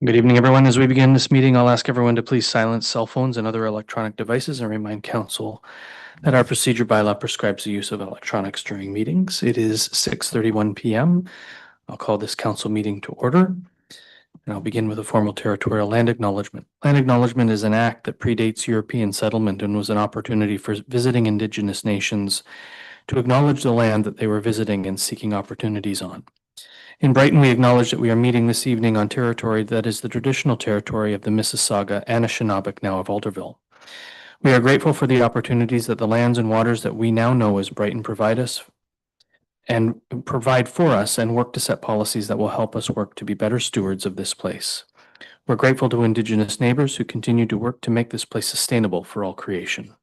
Good evening, everyone. As we begin this meeting, I'll ask everyone to please silence cell phones and other electronic devices and remind council that our procedure bylaw prescribes the use of electronics during meetings. It is 6:31 p.m. I'll call this council meeting to order, and I'll begin with a formal territorial land acknowledgement. Land acknowledgement is an act that predates European settlement and was an opportunity for visiting Indigenous nations to acknowledge the land that they were visiting and seeking opportunities on. In Brighton, we acknowledge that we are meeting this evening on territory that is the traditional territory of the Mississauga, Anishinaabe, now of Alderville. We are grateful for the opportunities that the lands and waters that we now know as Brighton provide for us and work to set policies that will help us work to be better stewards of this place. We're grateful to Indigenous neighbors who continue to work to make this place sustainable for all creation.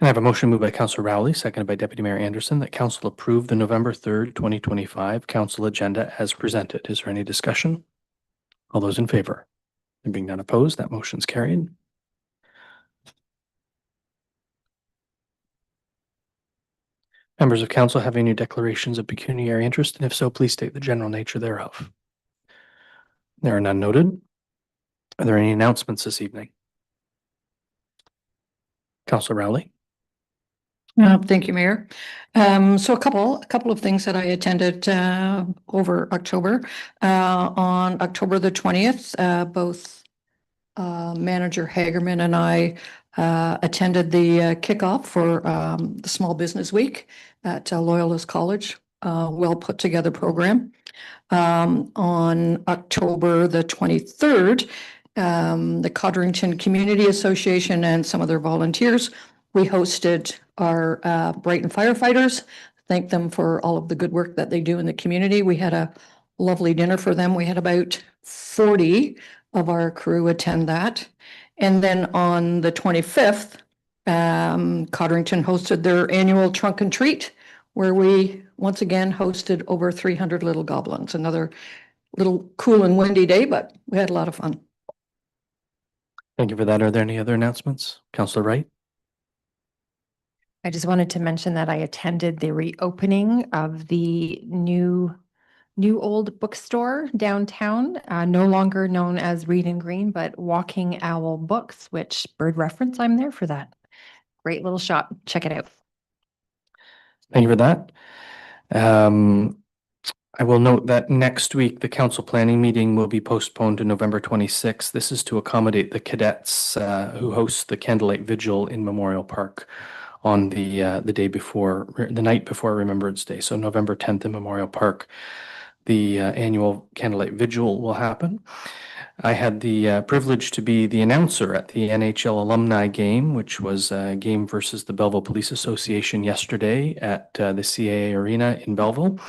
And I have a motion moved by Councillor Rowley, seconded by Deputy Mayor Anderson, that Council approve the November 3rd, 2025 Council agenda as presented. Is there any discussion? All those in favor? There being none opposed, that motion's carried. Members of Council have any declarations of pecuniary interest, and if so, please state the general nature thereof. There are none noted. Are there any announcements this evening? Councillor Rowley. Thank you, Mayor. So a couple of things that I attended over October. On October the 20th, both Manager Hagerman and I attended the kickoff for the Small Business Week at Loyalist College. Well put together program. On October the 23rd, the Codrington Community Association and some of their volunteers, we hosted our Brighton firefighters. Thank them for all of the good work that they do in the community. We had a lovely dinner for them. We had about 40 of our crew attend that. And then on the 25th, Codrington hosted their annual trunk and treat, where we once again hosted over 300 little goblins. Another little cool and windy day, but we had a lot of fun. Thank you for that. Are there any other announcements? Councillor Wright. I just wanted to mention that I attended the reopening of the new old bookstore downtown, no longer known as Read and Green, but Walking Owl Books, which Bird Reference, I'm there for that. Great little shop. Check it out. Thank you for that. I will note that next week, the council planning meeting will be postponed to November 26th. This is to accommodate the cadets who host the Candlelight Vigil in Memorial Park on the night before Remembrance Day. So November 10th in Memorial Park, the annual Candlelight Vigil will happen. I had the privilege to be the announcer at the NHL alumni game, which was a game versus the Belleville Police Association yesterday at the CAA Arena in Belleville.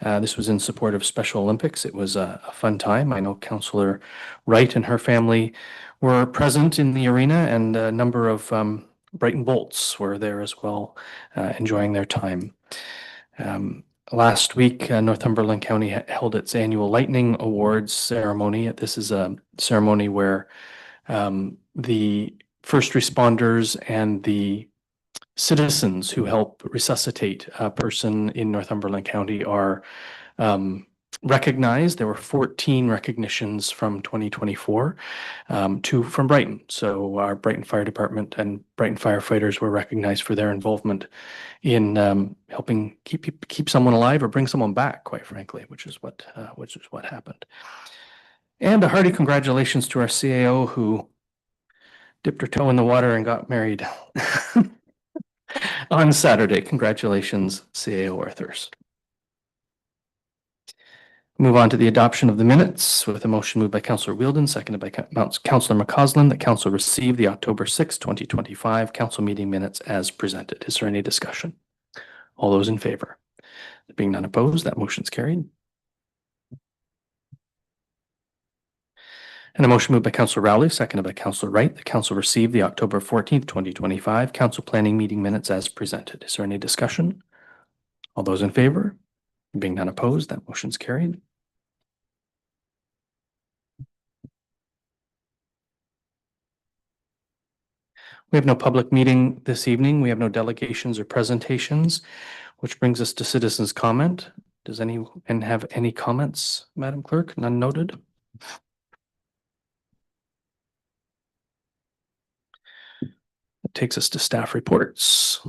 This was in support of Special Olympics. It was a fun time. I know Councillor Wright and her family were present in the arena, and a number of Brighton Bolts were there as well, enjoying their time. Last week, Northumberland County held its annual Lightning Awards ceremony. This is a ceremony where the first responders and the citizens who help resuscitate a person in Northumberland County are recognized. There were 14 recognitions from 2024, 2 from Brighton. So our Brighton Fire Department and Brighton firefighters were recognized for their involvement in helping keep someone alive or bring someone back, quite frankly, which is what happened. And a hearty congratulations to our CAO who dipped her toe in the water and got married on Saturday. Congratulations, CAO Arthurs. Move on to the adoption of the minutes with a motion moved by Councillor Wheeldon, seconded by Councillor McCausland, that Council receive the October 6, 2025 Council meeting minutes as presented. Is there any discussion? All those in favor? There being none opposed, that motion's carried. And a motion moved by Councillor Rowley, seconded by Councillor Wright, that Council receive the October 14th, 2025 Council planning meeting minutes as presented. Is there any discussion? All those in favor? There being none opposed, that motion's carried. We have no public meeting this evening. We have no delegations or presentations, which brings us to citizens' comment. Does anyone have any comments, Madam Clerk? None noted. That takes us to staff reports.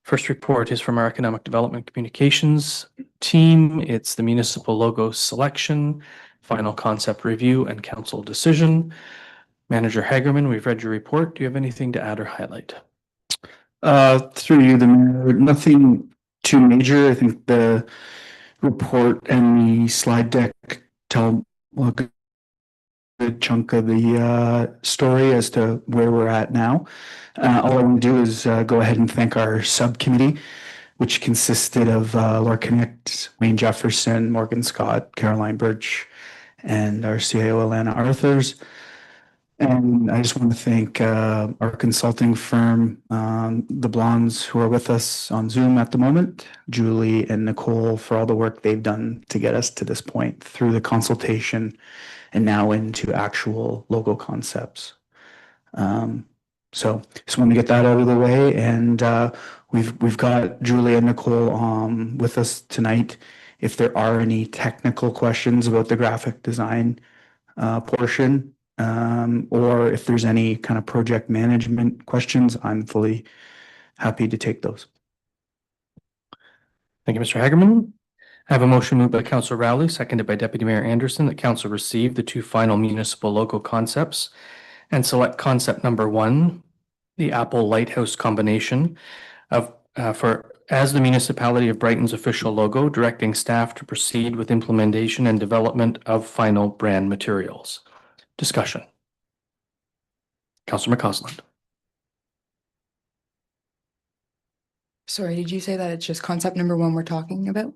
First report is from our Economic Development Communications team. It's the municipal logo selection, final concept review, and council decision. Manager Hagerman, we've read your report. Do you have anything to add or highlight? Through you, the mayor, nothing too major. I think the report and the slide deck tell a good chunk of the story as to where we're at now. All I want to do is go ahead and thank our subcommittee, which consisted of Laura Connect, Wayne Jefferson, Morgan Scott, Caroline Birch, and our CIO, Alana Arthurs. And I just want to thank our consulting firm, the Blondes who are with us on Zoom at the moment, Julie and Nicole, for all the work they've done to get us to this point through the consultation and now into actual logo concepts. So just want to get that out of the way. And we've got Julie and Nicole with us tonight. If there are any technical questions about the graphic design portion, or if there's any kind of project management questions, I'm fully happy to take those. Thank you, Mr. Hagerman. I have a motion moved by Councillor Rowley, seconded by Deputy Mayor Anderson, that Council receive the two final municipal logo concepts and select concept number 1, the Apple Lighthouse combination of as the municipality of Brighton's official logo, directing staff to proceed with implementation and development of final brand materials. Discussion. Councillor McCausland. Sorry, did you say that it's just concept number 1 we're talking about?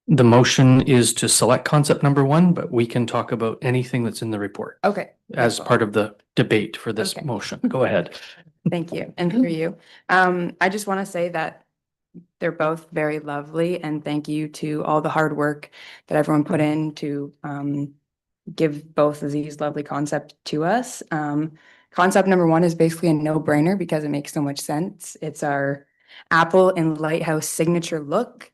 The motion is to select concept number 1, but we can talk about anything that's in the report Okay. as part of the debate for this Okay. motion. Go ahead. Thank you. And through you. I just want to say that they're both very lovely, and thank you to all the hard work that everyone put in to give both of these lovely concepts to us. Concept number 1 is basically a no-brainer because it makes so much sense. It's our Apple and Lighthouse signature look.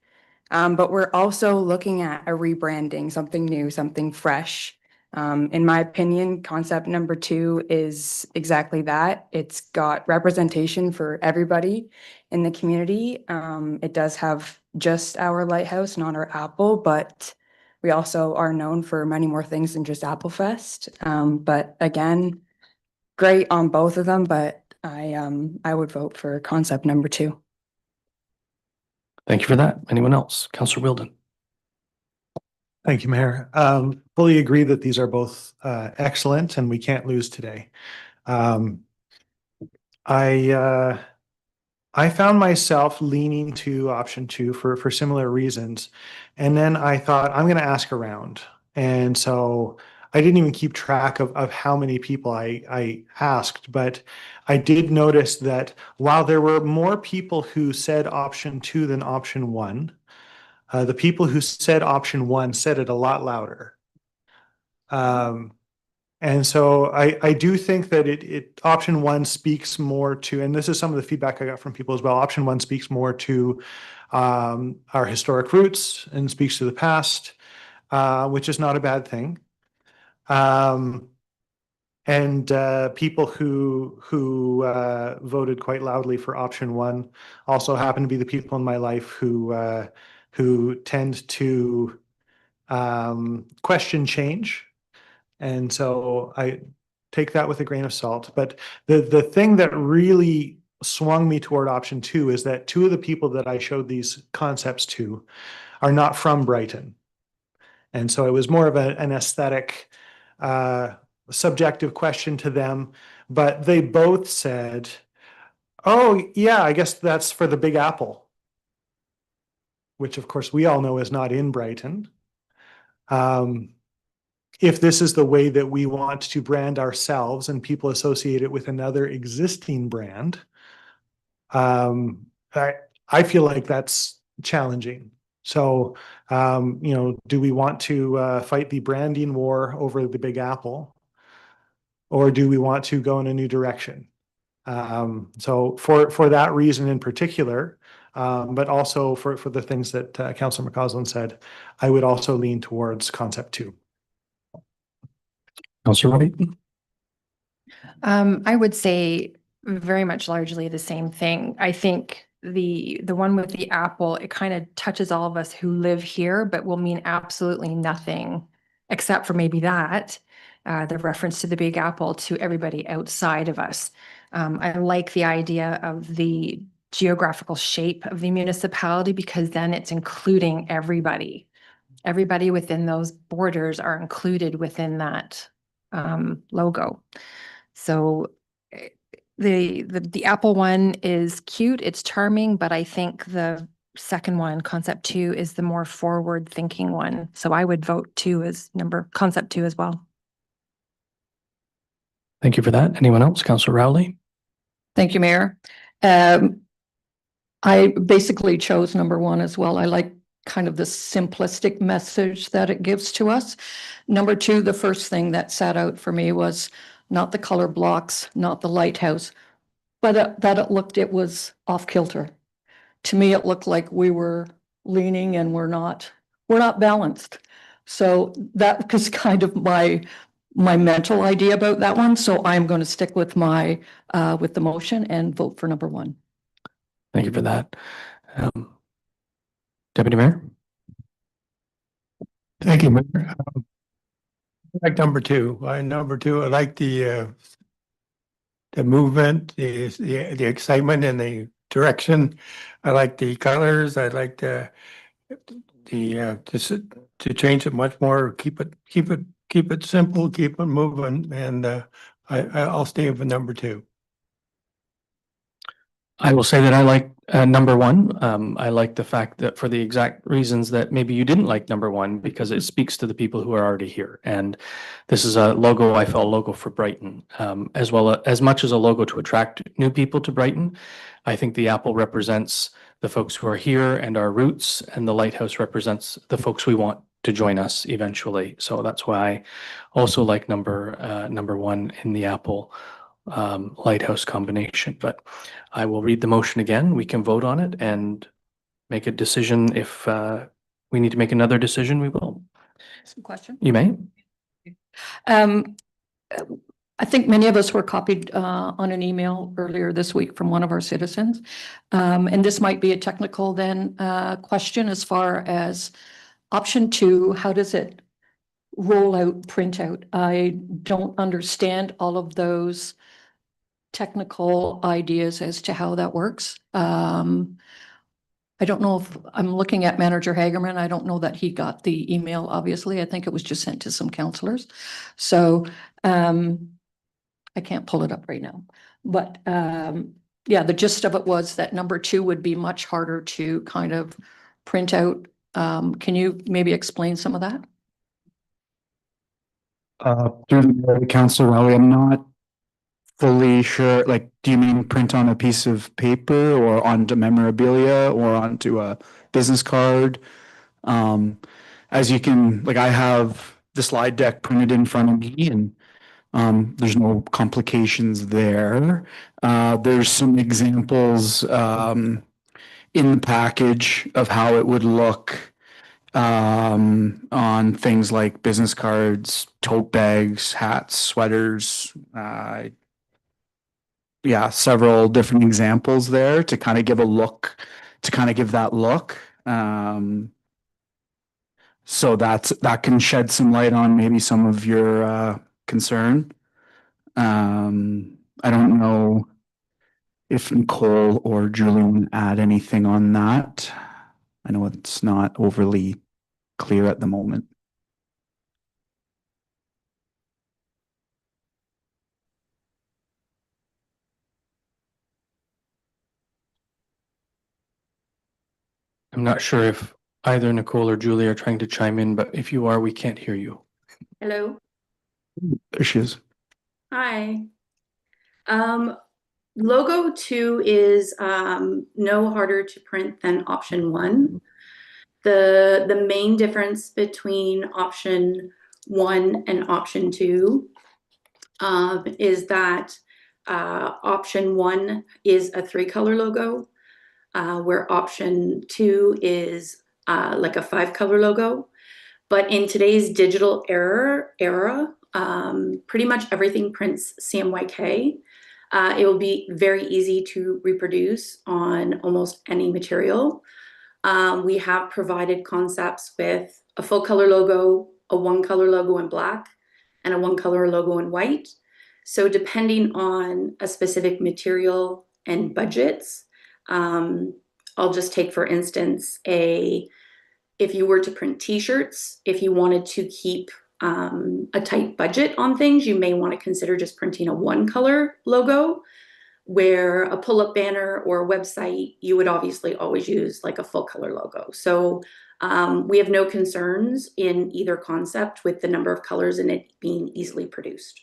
But we're also looking at a rebranding, something new, something fresh. In my opinion, concept number 2 is exactly that. It's got representation for everybody in the community. It does have just our lighthouse, not our Apple, but we also are known for many more things than just Apple Fest. But again, great on both of them, but I would vote for concept number 2. Thank you for that. Anyone else? Councillor Wilden. Thank you, Mayor. Fully agree that these are both excellent and we can't lose today. I found myself leaning to option 2 for similar reasons. And then I thought, I'm going to ask around. And so I didn't even keep track of how many people I asked, but I did notice that while there were more people who said option 2 than option 1, the people who said option 1 said it a lot louder. And so I do think that option 1 speaks more to, and this is some of the feedback I got from people as well, option 1 speaks more to our historic roots and speaks to the past, which is not a bad thing. And people who voted quite loudly for option 1 also happen to be the people in my life who tend to question change. And so I take that with a grain of salt. But the thing that really swung me toward option 2 is that 2 of the people that I showed these concepts to are not from Brighton. And so it was more of an aesthetic, subjective question to them. But they both said, oh, yeah, I guess that's for the Big Apple, which of course we all know is not in Brighton. If this is the way that we want to brand ourselves and people associate it with another existing brand, I feel like that's challenging. So, do we want to fight the branding war over the Big Apple, or do we want to go in a new direction? So for that reason in particular, But also for the things that Councillor McCausland said, I would also lean towards concept 2. Councillor Wright? I would say very much largely the same thing. I think the one with the apple, it kind of touches all of us who live here, but will mean absolutely nothing except for maybe that, the reference to the Big Apple to everybody outside of us. I like the idea of the geographical shape of the municipality because then it's including everybody. Everybody within those borders are included within that logo. So the Apple one is cute, it's charming, but I think the second one, concept 2, is the more forward thinking one. So I would vote concept 2 as well. Thank you for that. Anyone else? Councillor Rowley? Thank you, Mayor. I basically chose number 1 as well. I like kind of the simplistic message that it gives to us. Number 2, the first thing that sat out for me was not the color blocks, not the lighthouse, but that it was off kilter. To me, it looked like we were leaning and we're not balanced. So that was kind of my mental idea about that one. So I'm going to stick with with the motion and vote for number 1. Thank you for that. Deputy Mayor? Thank you, Mayor. I like number 2. Number 2, I like the movement, the excitement and the direction. I like the colors. I like just to change it much more. Keep it simple. Keep it moving, and I'll stay with number 2. I will say that I like number 1. I like the fact that for the exact reasons that maybe you didn't like number 1, because it speaks to the people who are already here. And this is a logo, I felt, logo for Brighton, as much as a logo to attract new people to Brighton. I think the apple represents the folks who are here and our roots, and the lighthouse represents the folks we want to join us eventually. So that's why I also like number 1 in the apple lighthouse combination. But I will read the motion again. We can vote on it and make a decision. If we need to make another decision, we will. Some question? You may. I think many of us were copied on an email earlier this week from one of our citizens. And this might be a technical question as far as option 2, how does it roll out, print out? I don't understand all of those technical ideas as to how that works. I don't know if I'm looking at Manager Hagerman. I don't know that he got the email, obviously. I think it was just sent to some councillors. So I can't pull it up right now. But yeah, the gist of it was that number 2 would be much harder to kind of print out. Can you maybe explain some of that? Through the Councillor Rowley, I'm not fully sure. Like, do you mean print on a piece of paper or onto memorabilia or onto a business card? As you can, like, I have the slide deck printed in front of me, and there's no complications there. There's some examples in the package of how it would look on things like business cards, tote bags, hats, sweaters. Yeah, several different examples there to kind of give that look. So that can shed some light on maybe some of your concern. I don't know if Nicole or Julian add anything on that. I know it's not overly clear at the moment. I'm not sure if either Nicole or Julie are trying to chime in, but if you are, we can't hear you. Hello. There she is. Hi. Logo 2 is no harder to print than option 1. The main difference between option 1 and option 2 is that option 1 is a 3-color logo. where option 2 is like a 5-color logo. But in today's digital era, pretty much everything prints CMYK. It will be very easy to reproduce on almost any material. We have provided concepts with a full color logo, a 1-color logo in black, and a 1-color logo in white. So depending on a specific material and budgets, I'll just take, for instance, if you were to print t-shirts, if you wanted to keep a tight budget on things, you may want to consider just printing a 1-color logo, where a pull-up banner or a website, you would obviously always use like a full color logo. So we have no concerns in either concept with the number of colors in it being easily produced.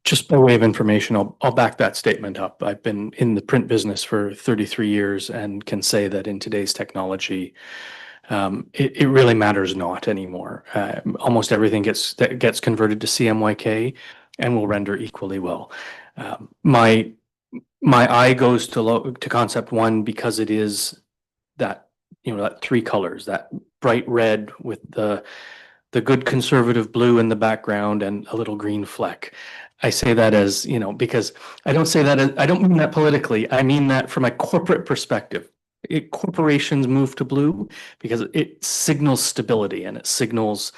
Just by way of information, I'll back that statement up. I've been in the print business for 33 years and can say that in today's technology, it really matters not anymore. Almost everything gets converted to CMYK and will render equally well. My eye goes to concept 1 because it is that, that 3 colors, that bright red with the good conservative blue in the background and a little green fleck. I say that as, because I don't say that, I don't mean that politically. I mean that from a corporate perspective. Corporations move to blue because it signals stability and it signals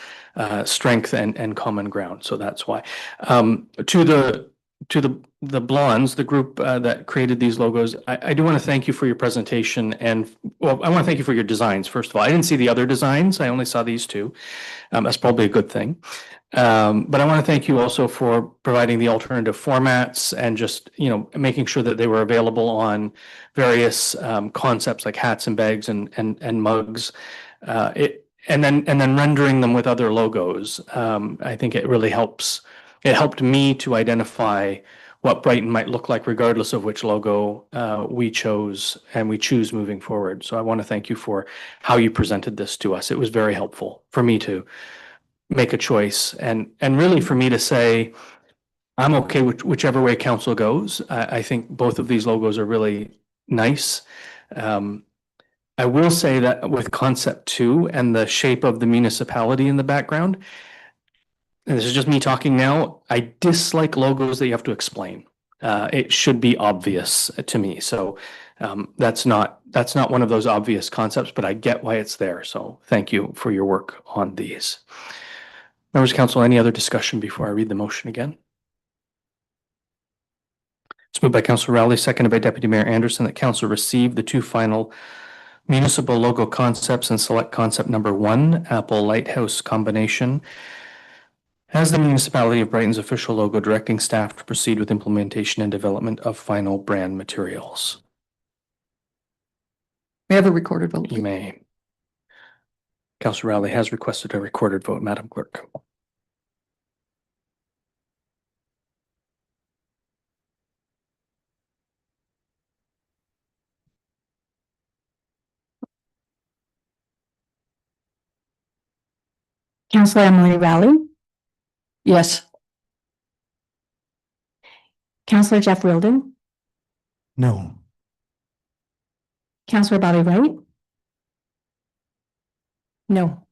strength and common ground. So that's why. To the blondes, the group that created these logos, I do want to thank you for your presentation, and I want to thank you for your designs. First of all, I didn't see the other designs. I only saw these 2. That's probably a good thing. But I want to thank you also for providing the alternative formats and just, making sure that they were available on various concepts like hats and bags and mugs. And then rendering them with other logos. I think it really helps. It helped me to identify what Brighton might look like regardless of which logo we chose and we choose moving forward. So I want to thank you for how you presented this to us. It was very helpful for me to make a choice and really for me to say, I'm okay with whichever way council goes. I think both of these logos are really nice. I will say that with concept 2 and the shape of the municipality in the background, and this is just me talking now, I dislike logos that you have to explain. It should be obvious to me. So that's not one of those obvious concepts, but I get why it's there. So thank you for your work on these. Members of council, any other discussion before I read the motion again? It's moved by Councillor Rowley, seconded by Deputy Mayor Anderson, that council receive the 2 final municipal logo concepts and select concept number 1, Apple Lighthouse combination, as the municipality of Brighton's official logo, directing staff to proceed with implementation and development of final brand materials. We have a recorded vote. You may. Councillor Rowley has requested a recorded vote, Madam Clerk. Councillor Emily Rowley, Yes. Councillor Jeff Wilden, No. Councillor Bobby Wright, No.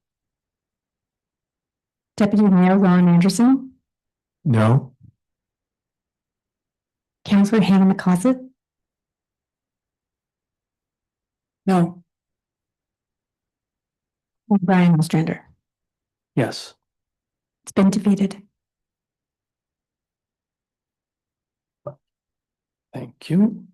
Deputy Mayor Ron Anderson, No. Councillor Hannah McCossett, No. and Brian Ostrander. Yes. It's been defeated. Thank you.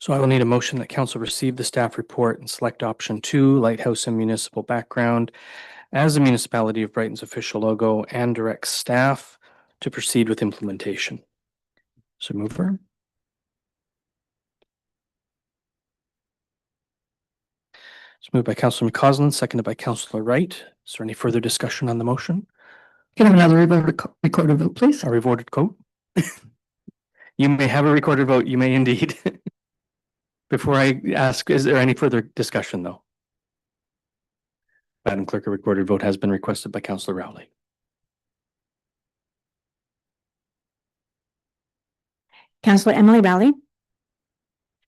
So I will need a motion that council receive the staff report and select option 2, lighthouse and municipal background, as the municipality of Brighton's official logo and direct staff to proceed with implementation. So mover. It's moved by Councillor McCausland, seconded by Councillor Wright. Is there any further discussion on the motion? Can I have another recorded vote, please? A recorded vote? You may have a recorded vote. You may indeed. Before I ask, is there any further discussion, though? Madam Clerk, a recorded vote has been requested by Councillor Rowley. Councillor Emily Rowley,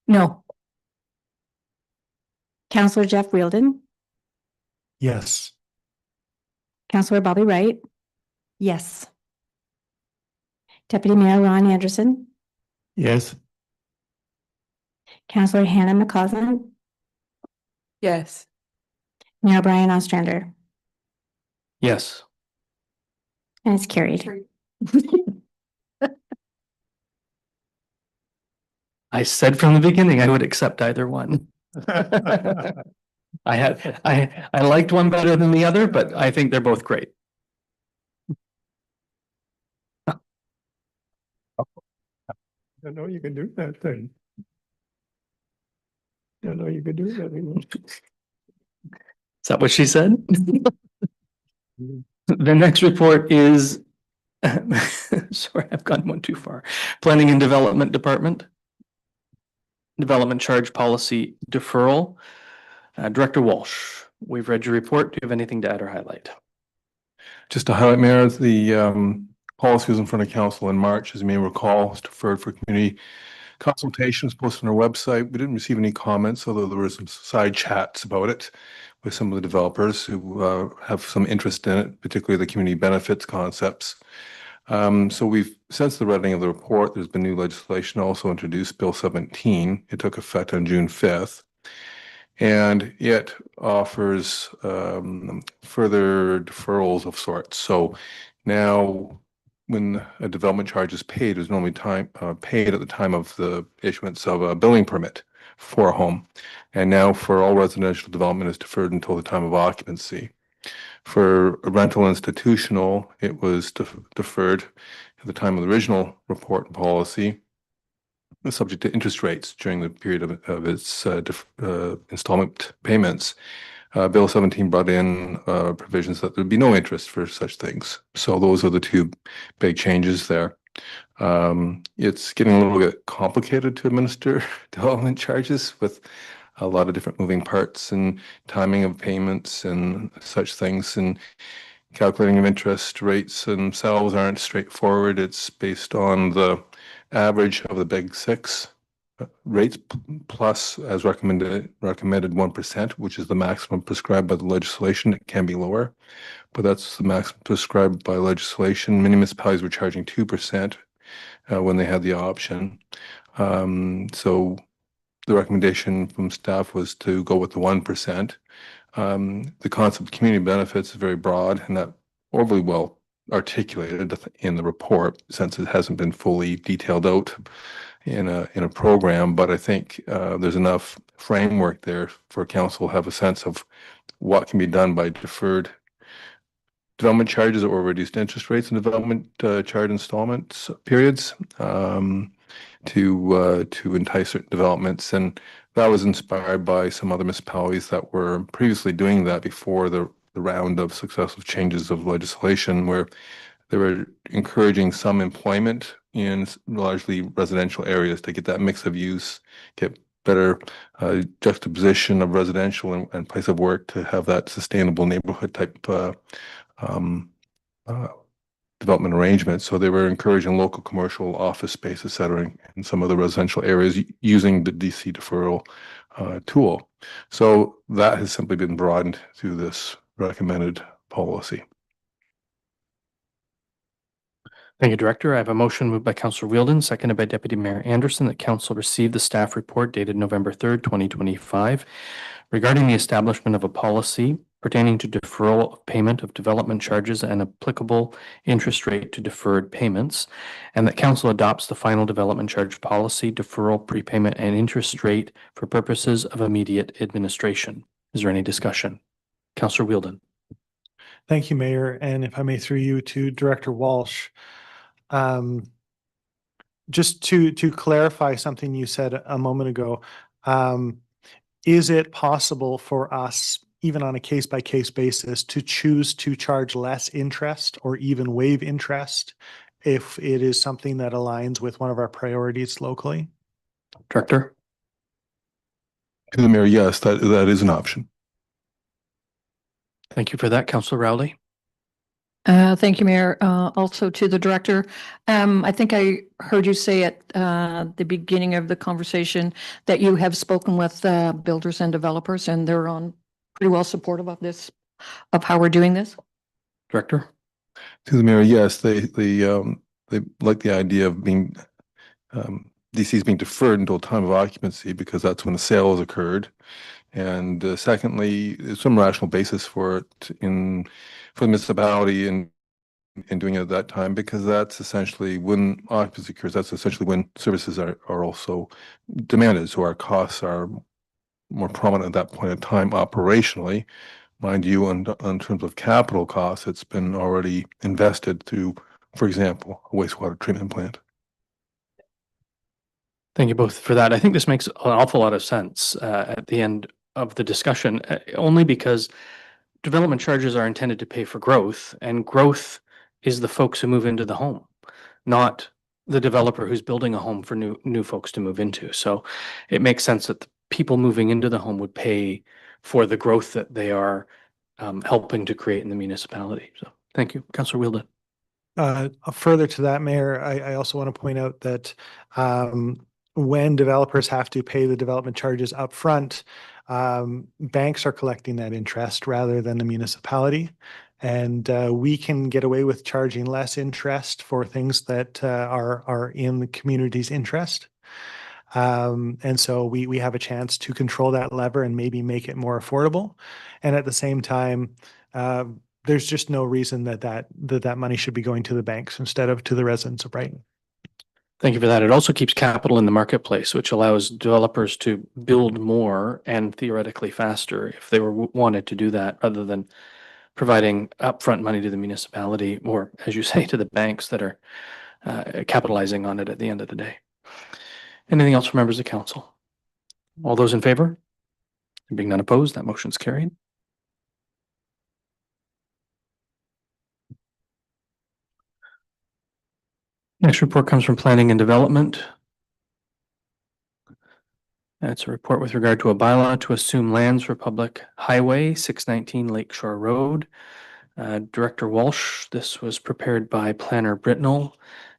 No. Councillor Jeff Wielden, Yes. Councillor Bobby Wright, Yes. Deputy Mayor Ron Anderson, Yes. Councillor Hannah McCausland, Yes. Mayor Brian Ostrander, Yes. and it's carried. I said from the beginning I would accept either one. I liked one better than the other, but I think they're both great. I know you can do that thing. I know you can do that. Is that what she said? The next report is, sorry, I've gone one too far. Planning and Development Department. Development Charge Policy Deferral. Director Walsh, we've read your report. Do you have anything to add or highlight? Just to highlight, Mayor, the policy was in front of council in March, as you may recall, it's deferred for community consultations posted on our website. We didn't receive any comments, although there were some side chats about it with some of the developers who have some interest in it, particularly the community benefits concepts. So we've, since the reading of the report, there's been new legislation also introduced, Bill 17. It took effect on June 5th. And it offers further deferrals of sorts. So now when a development charge is paid, it's normally paid at the time of the issuance of a building permit for a home. And now for all residential development is deferred until the time of occupancy. For a rental institutional, it was deferred at the time of the original report and policy, subject to interest rates during the period of its installment payments. Bill 17 brought in provisions that there'd be no interest for such things. So those are the two big changes there. It's getting a little bit complicated to administer development charges with a lot of different moving parts and timing of payments and such things. And calculating of interest rates themselves aren't straightforward. It's based on the average of the big six rates plus, as recommended 1%, which is the maximum prescribed by the legislation. It can be lower, but that's the maximum prescribed by legislation. Many municipalities were charging 2% when they had the option. So the recommendation from staff was to go with the 1%. The concept of community benefits is very broad and not overly well articulated in the report, since it hasn't been fully detailed out in a program. But I think there's enough framework there for council to have a sense of what can be done by deferred development charges or reduced interest rates and development charge installments periods to entice certain developments. And that was inspired by some other municipalities that were previously doing that before the round of successive changes of legislation, where they were encouraging some employment in largely residential areas to get that mix of use, get better juxtaposition of residential and place of work, to have that sustainable neighborhood type development arrangement. So they were encouraging local commercial office space, et cetera, in some of the residential areas using the DC deferral tool. So that has simply been broadened through this recommended policy. Thank you, Director. I have a motion moved by Councillor Wielden, seconded by Deputy Mayor Anderson, that council receive the staff report dated November 3rd, 2025, regarding the establishment of a policy pertaining to deferral of payment of development charges and applicable interest rate to deferred payments, and that council adopts the final development charge policy, deferral, prepayment, and interest rate for purposes of immediate administration. Is there any discussion? Councillor Wheeldon. Thank you, Mayor. And if I may, through you to Director Walsh, just to clarify something you said a moment ago, is it possible for us, even on a case-by-case basis, to choose to charge less interest or even waive interest if it is something that aligns with one of our priorities locally? Director? To the mayor, yes, that is an option. Thank you for that. Councillor Rowley. Thank you, Mayor. Also to the director, I think I heard you say at the beginning of the conversation that you have spoken with builders and developers, and they're on pretty well supportive of this, of how we're doing this. Director? To the mayor, yes, they like the idea of being DCs being deferred until time of occupancy because that's when the sale has occurred. And secondly, there's some rational basis for it for the municipality in doing it at that time, because that's essentially when occupancy occurs, that's essentially when services are also demanded. So our costs are more prominent at that point in time operationally. Mind you, on terms of capital costs, it's been already invested to, for example, a wastewater treatment plant. Thank you both for that. I think this makes an awful lot of sense at the end of the discussion, only because development charges are intended to pay for growth, and growth is the folks who move into the home, not the developer who's building a home for new folks to move into. So it makes sense that the people moving into the home would pay for the growth that they are helping to create in the municipality. So thank you. Councillor Wheeldon. Further to that, Mayor, I also want to point out that when developers have to pay the development charges up front, banks are collecting that interest rather than the municipality. And we can get away with charging less interest for things that are in the community's interest. And so we have a chance to control that lever and maybe make it more affordable. And at the same time, there's just no reason that money should be going to the banks instead of to the residents of Brighton. Thank you for that. It also keeps capital in the marketplace, which allows developers to build more and theoretically faster if they wanted to do that, rather than providing upfront money to the municipality or, as you say, to the banks that are capitalizing on it at the end of the day. Anything else from members of council? All those in favor? Being none opposed, that motion's carried. Next report comes from Planning and Development. That's a report with regard to a bylaw to assume lands for public highway 619 Lakeshore Road. Director Walsh, this was prepared by Planner Britnell.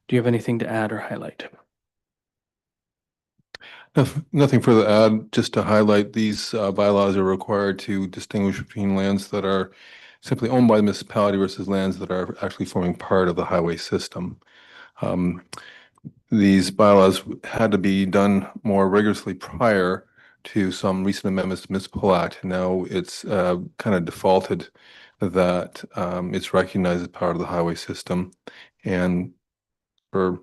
Do you have anything to add or highlight? Nothing further to add, just to highlight these bylaws are required to distinguish between lands that are simply owned by the municipality versus lands that are actually forming part of the highway system. These bylaws had to be done more rigorously prior to some recent amendments to the Municipal Act. Now it's kind of defaulted that it's recognized as part of the highway system. And for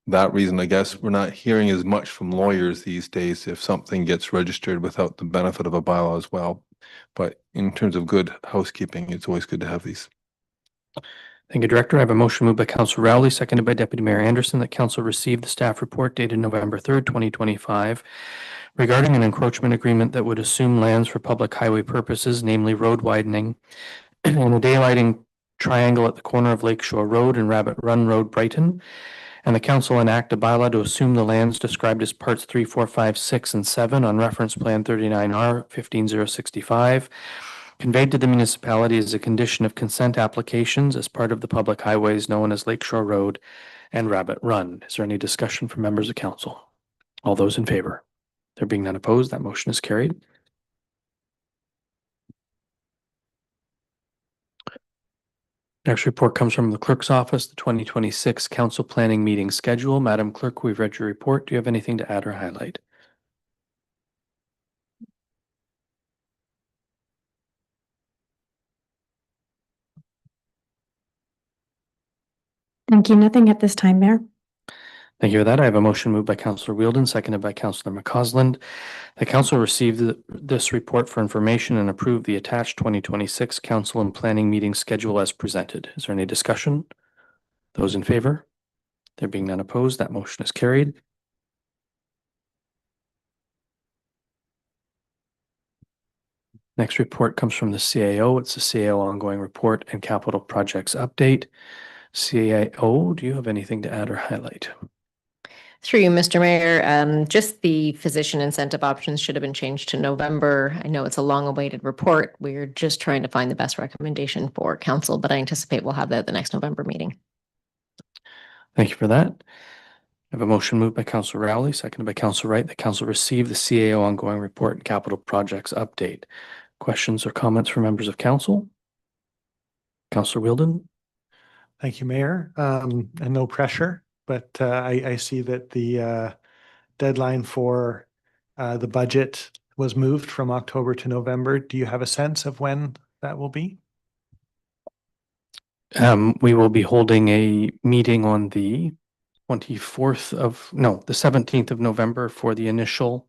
that reason, I guess we're not hearing as much from lawyers these days if something gets registered without the benefit of a bylaw as well. But in terms of good housekeeping, it's always good to have these. Thank you, Director. I have a motion moved by Councillor Rowley, seconded by Deputy Mayor Anderson, that Council receive the staff report dated November 3rd, 2025, regarding an encroachment agreement that would assume lands for public highway purposes, namely road widening and a daylighting triangle at the corner of Lakeshore Road and Rabbit Run Road, Brighton. And the council enact a bylaw to assume the lands described as parts 3, 4, 5, 6, and 7 on reference plan 39R 15065, conveyed to the municipality as a condition of consent applications as part of the public highways known as Lakeshore Road and Rabbit Run. Is there any discussion from members of council? All those in favor? There being none opposed, that motion is carried. Next report comes from the clerk's office, the 2026 council planning meeting schedule. Madam Clerk, we've read your report. Do you have anything to add or highlight? Thank you. Nothing at this time, Mayor. Thank you for that. I have a motion moved by Councillor Wheeldon, seconded by Councillor McCausland. The council received this report for information and approved the attached 2026 council and planning meeting schedule as presented. Is there any discussion? Those in favor? There being none opposed, that motion is carried. Next report comes from the CAO. It's the CAO ongoing report and capital projects update. CAO, do you have anything to add or highlight? Through you, Mr. Mayor, just the physician incentive options should have been changed to November. I know it's a long-awaited report. We're just trying to find the best recommendation for council, but I anticipate we'll have that at the next November meeting. Thank you for that. I have a motion moved by Councillor Rowley, seconded by Councillor Wright. The council receive the CAO ongoing report and capital projects update. Questions or comments from members of council? Councillor Wheeldon? Thank you, Mayor. And no pressure, but I see that the deadline for the budget was moved from October to November. Do you have a sense of when that will be? We will be holding a meeting on the 17th of November for the initial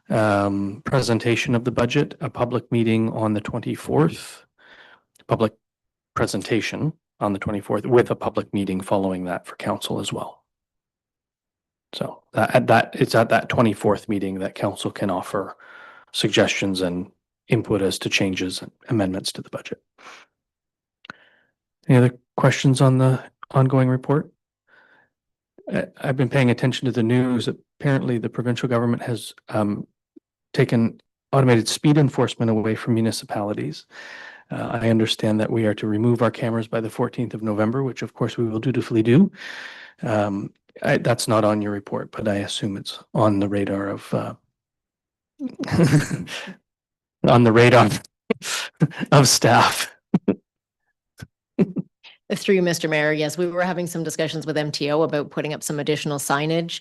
presentation of the budget, a public meeting on the 24th, public presentation on the 24th with a public meeting following that for council as well. So it's at that 24th meeting that council can offer suggestions and input as to changes and amendments to the budget. Any other questions on the ongoing report? I've been paying attention to the news. Apparently, the provincial government has taken automated speed enforcement away from municipalities. I understand that we are to remove our cameras by the 14th of November, which of course we will dutifully do. That's not on your report, but I assume it's on the radar of of staff. Through you, Mr. Mayor, yes, we were having some discussions with MTO about putting up some additional signage.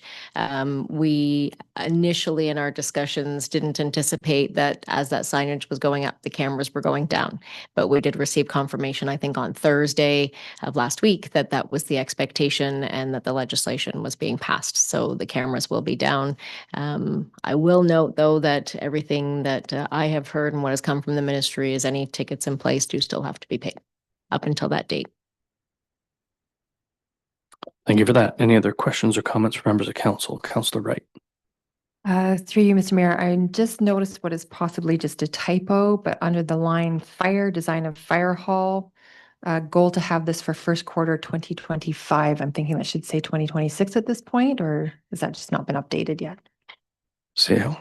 We initially in our discussions didn't anticipate that as that signage was going up, the cameras were going down. But we did receive confirmation, I think on Thursday of last week, that that was the expectation and that the legislation was being passed. So the cameras will be down. I will note, though, that everything that I have heard and what has come from the ministry is any tickets in place do still have to be paid up until that date. Thank you for that. Any other questions or comments from members of council? Councillor Wright. Through you, Mr. Mayor, I just noticed what is possibly just a typo, but under the line fire, design of fire hall, goal to have this for first quarter 2025. I'm thinking that should say 2026 at this point, or has that just not been updated yet? CAO.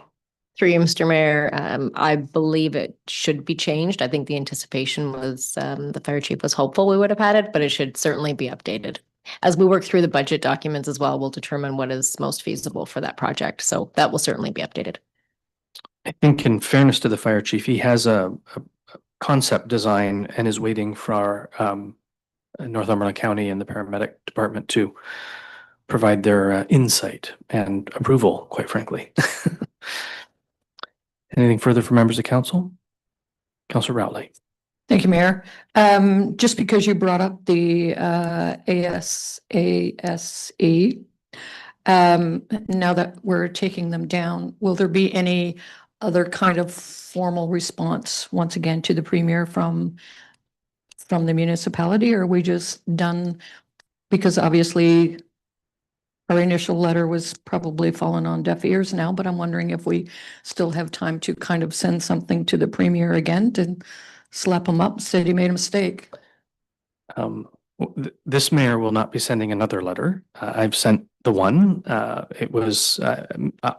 Through you, Mr. Mayor, I believe it should be changed. I think the anticipation was the fire chief was hopeful we would have had it, but it should certainly be updated. As we work through the budget documents as well, we'll determine what is most feasible for that project. So that will certainly be updated. I think in fairness to the fire chief, he has a concept design and is waiting for our Northumberland County and the paramedic department to provide their insight and approval, quite frankly. Anything further from members of council? Councillor Rowley. Thank you, Mayor. Just because you brought up the ASASE, now that we're taking them down, will there be any other kind of formal response once again to the Premier from the municipality, or are we just done? Because obviously our initial letter was probably fallen on deaf ears now, but I'm wondering if we still have time to kind of send something to the Premier again to slap him up, said he made a mistake. This mayor will not be sending another letter. I've sent the one. It was,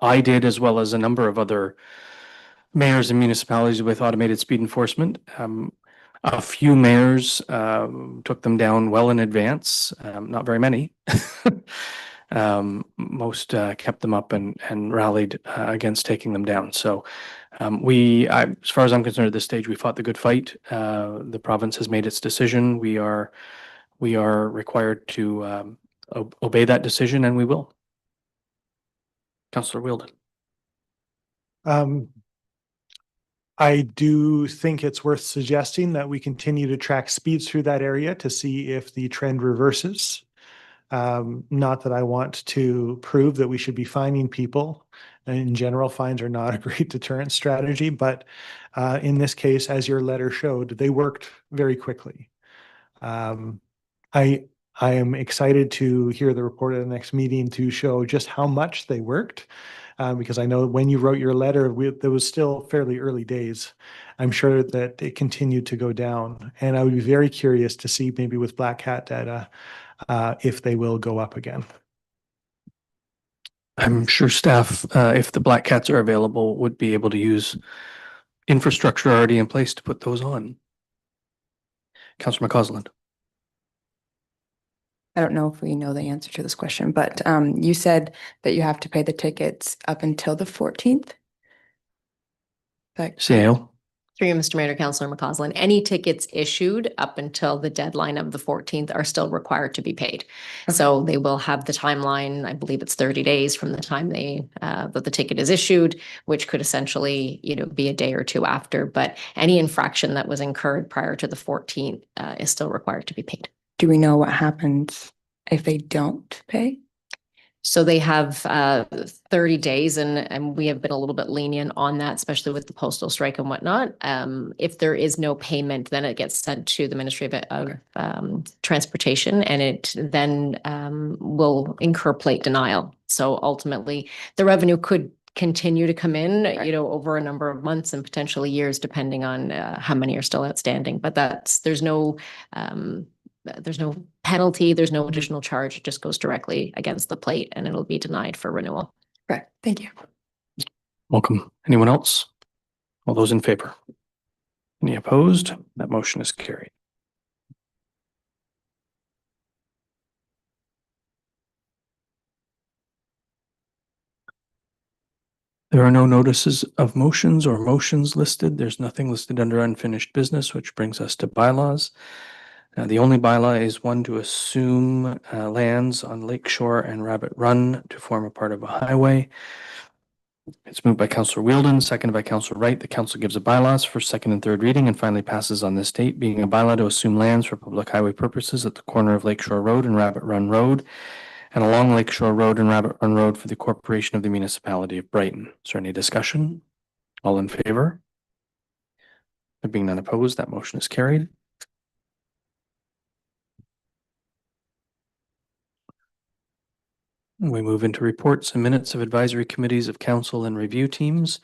I did, as well as a number of other mayors and municipalities with automated speed enforcement. A few mayors took them down well in advance, not very many. Most kept them up and rallied against taking them down. So as far as I'm concerned at this stage, we fought the good fight. The province has made its decision. We are required to obey that decision, and we will. Councillor Wheeldon. I do think it's worth suggesting that we continue to track speeds through that area to see if the trend reverses. Not that I want to prove that we should be fining people. In general, fines are not a great deterrent strategy, but in this case, as your letter showed, they worked very quickly. I am excited to hear the report at the next meeting to show just how much they worked. Because I know when you wrote your letter, there was still fairly early days. I'm sure that it continued to go down. And I would be very curious to see maybe with Black Hat data, if they will go up again. I'm sure staff, if the Black Cats are available, would be able to use infrastructure already in place to put those on. Councillor McCausland. I don't know if we know the answer to this question, but you said that you have to pay the tickets up until the 14th. Sale. Through you, Mr. Mayor to Councillor McCausland, any tickets issued up until the deadline of the 14th are still required to be paid. So they will have the timeline, I believe it's 30 days from the time that the ticket is issued, which could essentially, be a day or two after. But any infraction that was incurred prior to the 14th is still required to be paid. Do we know what happens if they don't pay? So they have 30 days and we have been a little bit lenient on that, especially with the postal strike and whatnot. If there is no payment, then it gets sent to the Ministry of Transportation, and it then will incur plate denial. So ultimately, the revenue could continue to come in, over a number of months and potentially years, depending on how many are still outstanding. But there's no penalty, there's no additional charge. It just goes directly against the plate and it'll be denied for renewal. Right. Thank you. Welcome. Anyone else? All those in favor? Any opposed? That motion is carried. There are no notices of motions or motions listed. There's nothing listed under unfinished business, which brings us to bylaws. The only bylaw is one to assume lands on Lakeshore and Rabbit Run to form a part of a highway. It's moved by Councillor Wheeldon, seconded by Councillor Wright. The council gives a bylaws for second and third reading and finally passes on this date, being a bylaw to assume lands for public highway purposes at the corner of Lakeshore Road and Rabbit Run Road and along Lakeshore Road and Rabbit Run Road for the corporation of the municipality of Brighton. Is there any discussion? All in favor? There being none opposed, that motion is carried. We move into reports and minutes of advisory committees of council and review teams.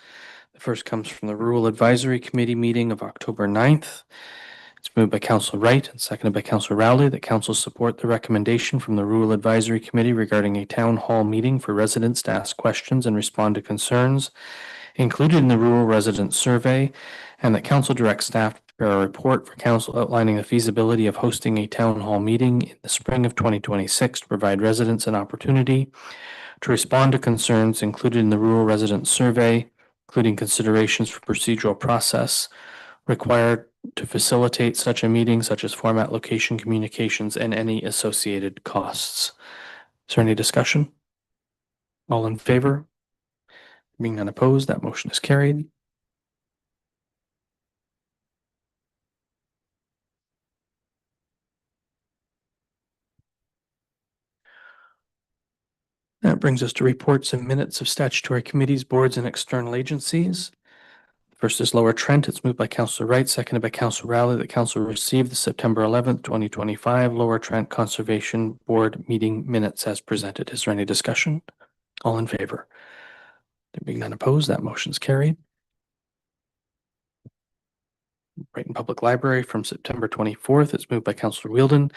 The first comes from the Rural Advisory Committee meeting of October 9th. It's moved by Councillor Wright and seconded by Councillor Rowley that council support the recommendation from the Rural Advisory Committee regarding a town hall meeting for residents to ask questions and respond to concerns included in the Rural Resident Survey, and that council directs staff to prepare a report for council outlining the feasibility of hosting a town hall meeting in the spring of 2026 to provide residents an opportunity to respond to concerns included in the Rural Resident Survey, including considerations for procedural process required to facilitate such a meeting, such as format, location, communications, and any associated costs. Is there any discussion? All in favor? Being none opposed, that motion is carried. That brings us to reports and minutes of statutory committees, boards, and external agencies. First is Lower Trent. It's moved by Councillor Wright, seconded by Councillor Rowley that council received the September 11th, 2025 Lower Trent Conservation Board meeting minutes as presented. Is there any discussion? All in favor? There being none opposed, that motion is carried. Brighton Public Library from September 24th. It's moved by Councillor Wheeldon,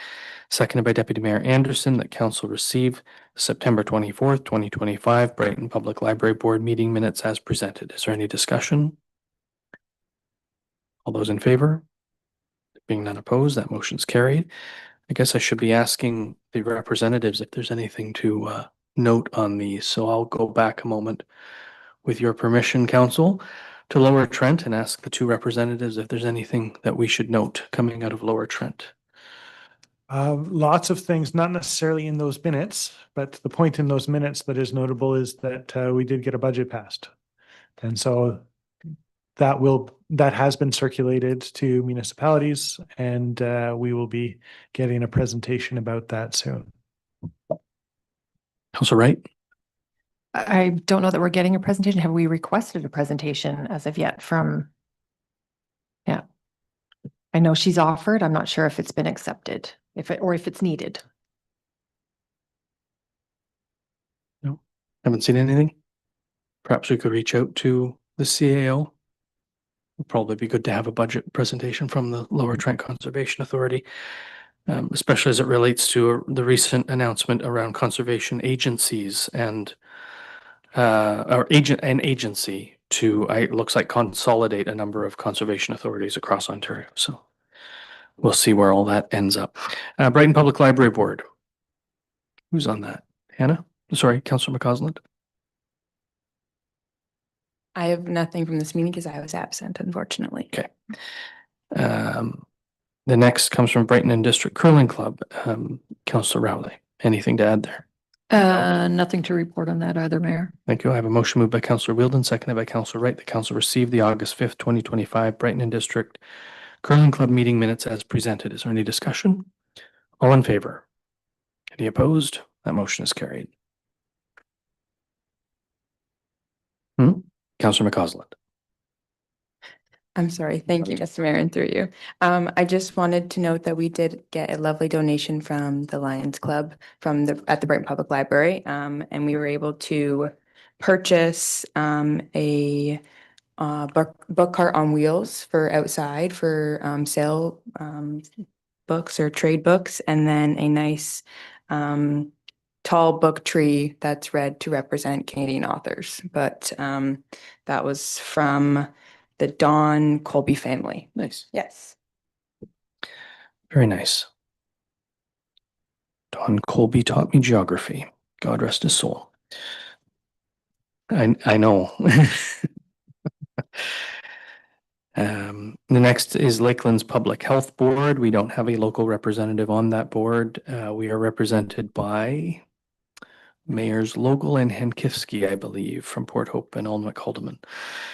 seconded by Deputy Mayor Anderson that council receive September 24th, 2025 Brighton Public Library Board meeting minutes as presented. Is there any discussion? All those in favor? Being none opposed, that motion's carried. I guess I should be asking the representatives if there's anything to note on these. So I'll go back a moment with your permission, council, to Lower Trent and ask the two representatives if there's anything that we should note coming out of Lower Trent. Lots of things, not necessarily in those minutes, but the point in those minutes that is notable is that we did get a budget passed. And so that has been circulated to municipalities, and we will be getting a presentation about that soon. Council Wright? I don't know that we're getting a presentation. Have we requested a presentation as of yet from? Yeah. I know she's offered. I'm not sure if it's been accepted, or if it's needed. No, haven't seen anything. Perhaps we could reach out to the CAO. It'd probably be good to have a budget presentation from the Lower Trent Conservation Authority, especially as it relates to the recent announcement around conservation agencies and or an agency to, it looks like, consolidate a number of conservation authorities across Ontario. So we'll see where all that ends up. Brighton Public Library Board. Who's on that? Hannah? Sorry, Councillor McCausland. I have nothing from this meeting because I was absent, unfortunately. Okay. The next comes from Brighton and District Curling Club. Councillor Rowley, anything to add there? Nothing to report on that either, Mayor. Thank you. I have a motion moved by Councillor Wheeldon, seconded by Councillor Wright, that Council receive the August 5th, 2025 Brighton and District Curling Club meeting minutes as presented. Is there any discussion? All in favor? Any opposed? That motion is carried. Councillor McCausland. I'm sorry. Thank you, Mr. Mayor, and through you. I just wanted to note that we did get a lovely donation from the Lions Club at the Brighton Public Library. And we were able to purchase a book cart on wheels for outside for sale books or trade books, and then a nice tall book tree that's red to represent Canadian authors. But that was from the Don Colby family. Nice. Yes. Very nice. Don Colby taught me geography. God rest his soul. I know. The next is Lakeland's Public Health Board. We don't have a local representative on that board. We are represented by Mayors Logel and Hankivsky, I believe, from Port Hope and Alnwick Haldeman.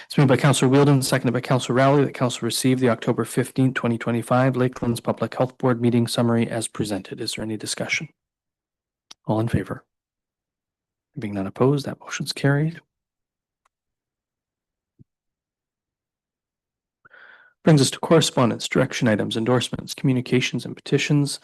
It's moved by Councillor Wheeldon, seconded by Councillor Rowley, that Council receive the October 15th, 2025 Lakeland's Public Health Board meeting summary as presented. Is there any discussion? All in favor? Being none opposed, that motion's carried. Brings us to correspondence, direction items, endorsements, communications, and petitions.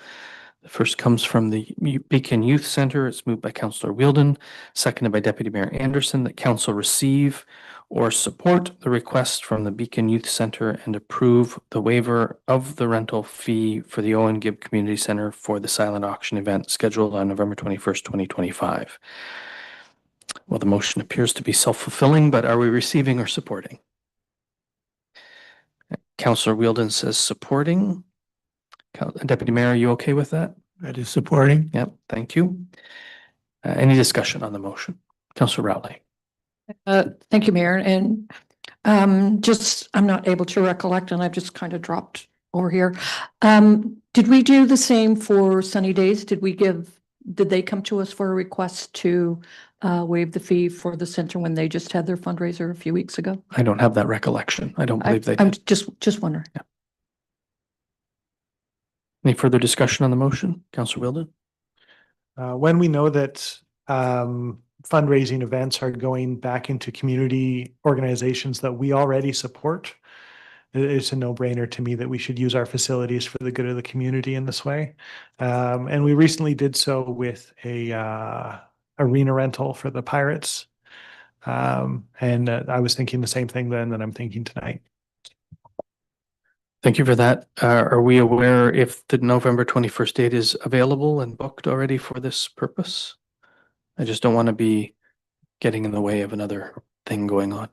The first comes from the Beacon Youth Center. It's moved by Councillor Wheeldon, seconded by Deputy Mayor Anderson, that Council receive or support the request from the Beacon Youth Center and approve the waiver of the rental fee for the Owen Gibb Community Center for the silent auction event scheduled on November 21st, 2025. Well, the motion appears to be self-fulfilling, but are we receiving or supporting? Councillor Wheeldon says supporting. Deputy Mayor, are you okay with that? That is supporting. Yep, thank you. Any discussion on the motion? Councillor Rowley. Thank you, Mayor. And I'm not able to recollect, and I've just kind of dropped over here. Did we do the same for Sunny Days? Did they come to us for a request to waive the fee for the center when they just had their fundraiser a few weeks ago? I don't have that recollection. I don't believe they I'm did. just wondering. Yeah. Any further discussion on the motion? Councillor Wheeldon? When we know that fundraising events are going back into community organizations that we already support, it's a no-brainer to me that we should use our facilities for the good of the community in this way. And we recently did so with a arena rental for the Pirates. And I was thinking the same thing then that I'm thinking tonight. Thank you for that. Are we aware if the November 21st date is available and booked already for this purpose? I just don't want to be getting in the way of another thing going on.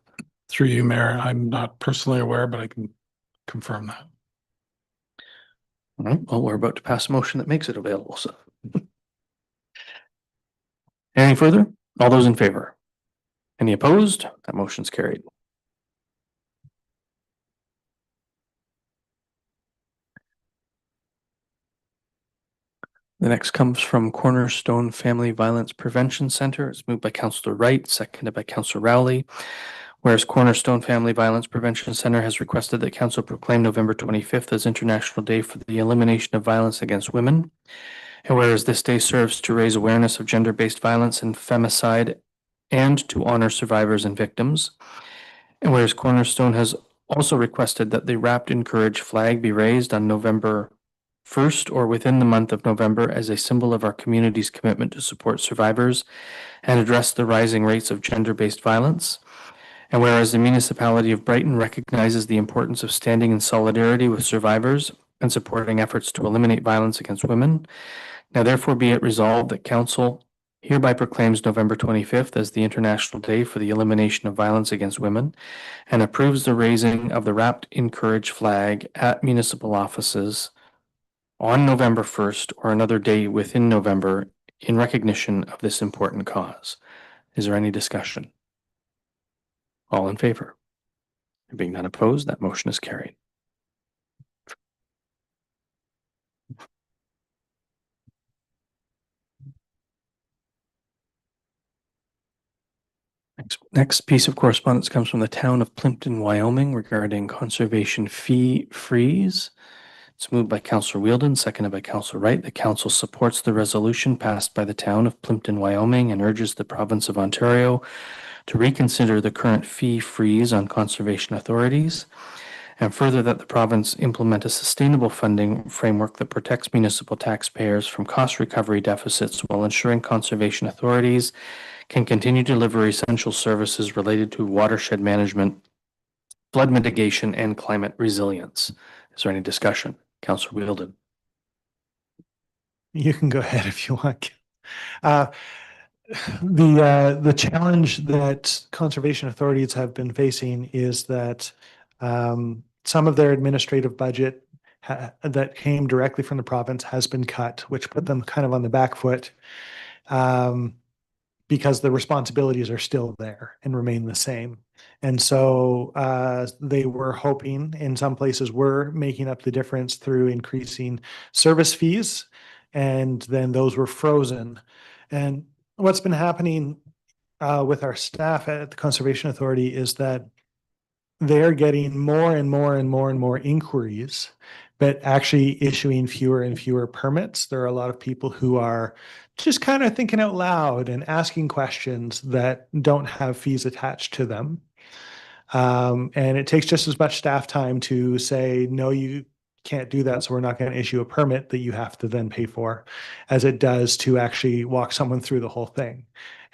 Through you, Mayor, I'm not personally aware, but I can confirm that. All right, well, we're about to pass a motion that makes it available, so. Anything further? All those in favor? Any opposed? That motion's carried. The next comes from Cornerstone Family Violence Prevention Center. It's moved by Councillor Wright, seconded by Councillor Rowley. Whereas Cornerstone Family Violence Prevention Center has requested that council proclaim November 25th as International Day for the Elimination of Violence Against Women. And whereas this day serves to raise awareness of gender-based violence and femicide and to honor survivors and victims. And whereas Cornerstone has also requested that the Wrapped in Courage flag be raised on November 1st or within the month of November as a symbol of our community's commitment to support survivors and address the rising rates of gender-based violence. And whereas the municipality of Brighton recognizes the importance of standing in solidarity with survivors and supporting efforts to eliminate violence against women, now therefore be it resolved that council hereby proclaims November 25th as the International Day for the Elimination of Violence Against Women and approves the raising of the Wrapped in Courage flag at municipal offices on November 1st or another day within November in recognition of this important cause. Is there any discussion? All in favor? Being none opposed, that motion is carried. Next piece of correspondence comes from the town of Plimpton, Wyoming regarding conservation fee freeze. It's moved by Councillor Wheeldon, seconded by Councillor Wright. The council supports the resolution passed by the town of Plimpton, Wyoming, and urges the province of Ontario to reconsider the current fee freeze on conservation authorities, and further that the province implement a sustainable funding framework that protects municipal taxpayers from cost recovery deficits while ensuring conservation authorities can continue to deliver essential services related to watershed management, flood mitigation, and climate resilience. Is there any discussion? Councillor Wheeldon. You can go ahead if you want. The challenge that conservation authorities have been facing is that some of their administrative budget that came directly from the province has been cut, which put them kind of on the back foot because the responsibilities are still there and remain the same. And so they were hoping, in some places were making up the difference through increasing service fees, and then those were frozen. And what's been happening with our staff at the Conservation Authority is that they're getting more and more and more and more inquiries, but actually issuing fewer and fewer permits. There are a lot of people who are just kind of thinking out loud and asking questions that don't have fees attached to them. And it takes just as much staff time to say, no, you can't do that, so we're not going to issue a permit that you have to then pay for, as it does to actually walk someone through the whole thing.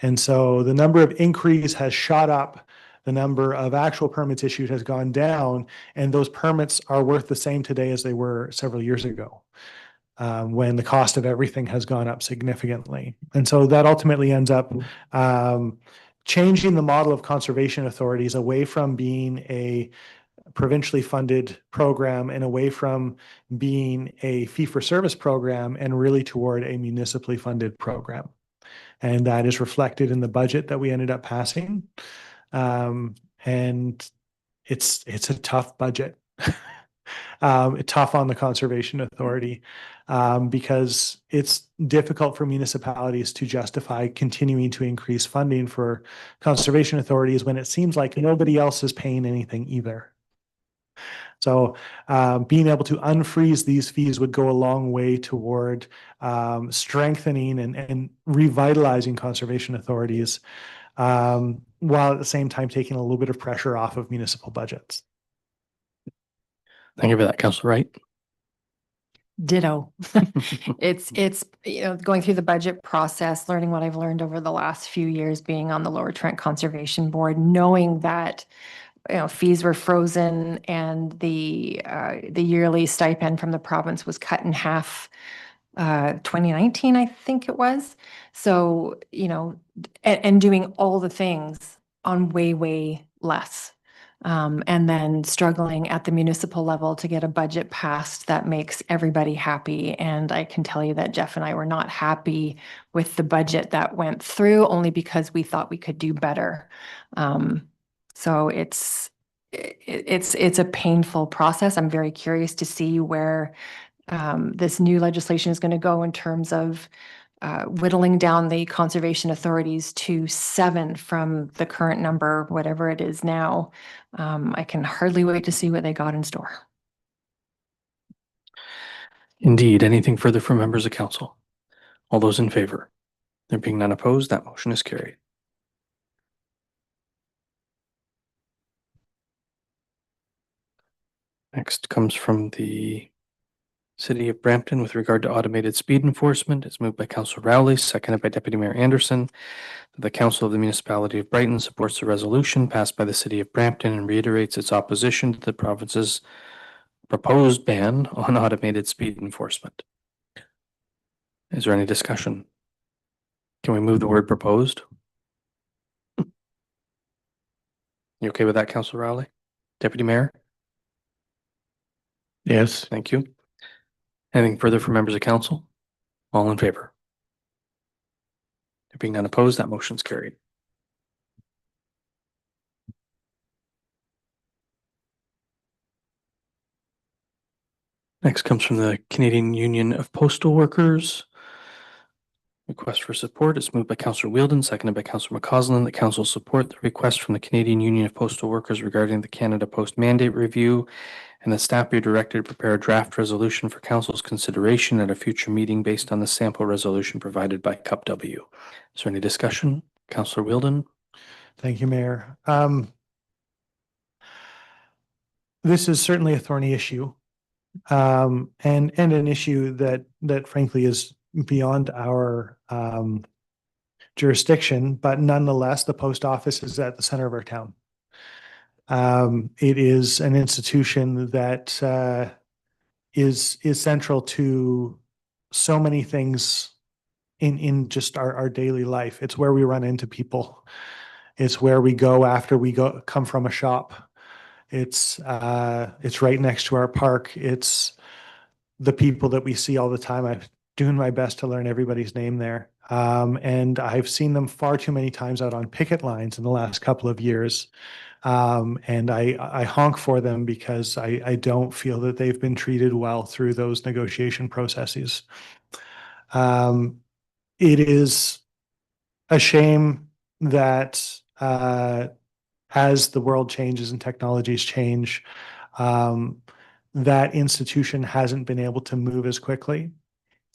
And so the number of inquiries has shot up, the number of actual permits issued has gone down, and those permits are worth the same today as they were several years ago, when the cost of everything has gone up significantly. And so that ultimately ends up changing the model of conservation authorities away from being a provincially funded program and away from being a fee-for-service program and really toward a municipally funded program. And that is reflected in the budget that we ended up passing. And it's a tough budget. Tough on the Conservation Authority because it's difficult for municipalities to justify continuing to increase funding for conservation authorities when it seems like nobody else is paying anything either. So being able to unfreeze these fees would go a long way toward strengthening and revitalizing conservation authorities, while at the same time taking a little bit of pressure off of municipal budgets. Thank you for that, Councillor Wright. Ditto. It's going through the budget process, learning what I've learned over the last few years being on the Lower Trent Conservation Board, knowing that fees were frozen and the yearly stipend from the province was cut in half 2019, I think it was. So, and doing all the things on way less. And then struggling at the municipal level to get a budget passed that makes everybody happy. And I can tell you that Jeff and I were not happy with the budget that went through, only because we thought we could do better. So it's a painful process. I'm very curious to see where this new legislation is going to go in terms of whittling down the conservation authorities to 7 from the current number, whatever it is now. I can hardly wait to see what they got in store. Indeed, anything further from members of council? All those in favor? There being none opposed, that motion is carried. Next comes from the City of Brampton with regard to automated speed enforcement. It's moved by Councillor Rowley, seconded by Deputy Mayor Anderson. The Council of the Municipality of Brighton supports the resolution passed by the City of Brampton and reiterates its opposition to the province's proposed ban on automated speed enforcement. Is there any discussion? Can we move the word proposed? You okay with that, Councillor Rowley? Deputy Mayor? Yes. Thank you. Anything further from members of council? All in favor? There being none opposed, that motion's carried. Next comes from the Canadian Union of Postal Workers. Request for support is moved by Councillor Wheeldon, seconded by Councillor McCausland, that council support the request from the Canadian Union of Postal Workers regarding the Canada Post mandate review, and the staff be directed to prepare a draft resolution for council's consideration at a future meeting based on the sample resolution provided by CUP W. Is there any discussion? Councillor Wheeldon? Thank you, Mayor. This is certainly a thorny issue, and an issue that frankly is beyond our jurisdiction, but nonetheless, the post office is at the center of our town. It is an institution that is central to so many things in just our daily life. It's where we run into people. It's where we go after we come from a shop. It's right next to our park. It's the people that we see all the time. I'm doing my best to learn everybody's name there. And I've seen them far too many times out on picket lines in the last couple of years. And I honk for them because I don't feel that they've been treated well through those negotiation processes. It is a shame that as the world changes and technologies change, that institution hasn't been able to move as quickly.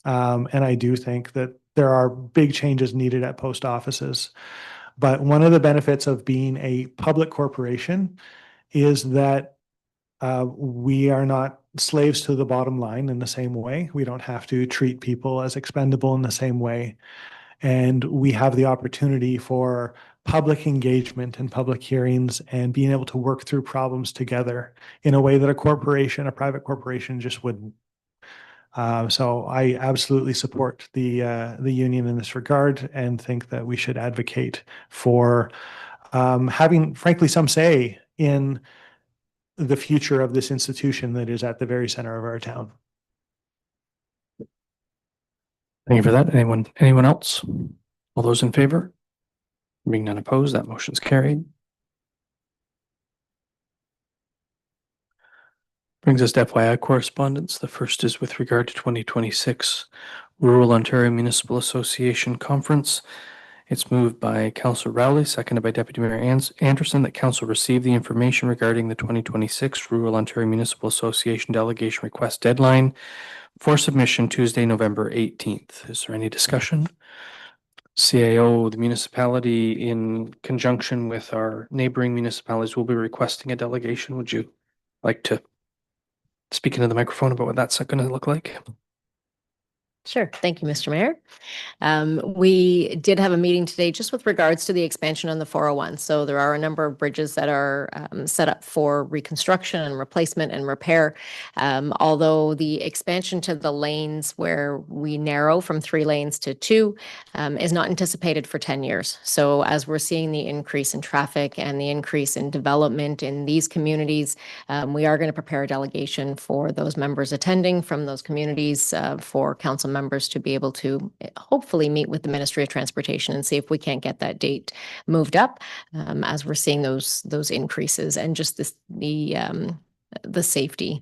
And I do think that there are big changes needed at post offices. But one of the benefits of being a public corporation is that we are not slaves to the bottom line in the same way. We don't have to treat people as expendable in the same way. And we have the opportunity for public engagement and public hearings and being able to work through problems together in a way that a private corporation just wouldn't. So I absolutely support the union in this regard and think that we should advocate for having, frankly, some say in the future of this institution that is at the very center of our town. Thank you for that. Anyone else? All those in favor? Being none opposed, that motion's carried. Brings us to FYI correspondence. The first is with regard to 2026 Rural Ontario Municipal Association Conference. It's moved by Councillor Rowley, seconded by Deputy Mayor Anderson, that council receive the information regarding the 2026 Rural Ontario Municipal Association delegation request deadline for submission Tuesday, November 18th. Is there any discussion? CAO, the municipality, in conjunction with our neighboring municipalities, will be requesting a delegation. Would you like to speak into the microphone about what that's going to look like? Sure. Thank you, Mr. Mayor. We did have a meeting today just with regards to the expansion on the 401. So there are a number of bridges that are set up for reconstruction and replacement and repair. Although the expansion to the lanes where we narrow from 3 lanes to 2 is not anticipated for 10 years. So as we're seeing the increase in traffic and the increase in development in these communities, we are going to prepare a delegation for those members attending from those communities for council members to be able to hopefully meet with the Ministry of Transportation and see if we can't get that date moved up as we're seeing those increases and just the safety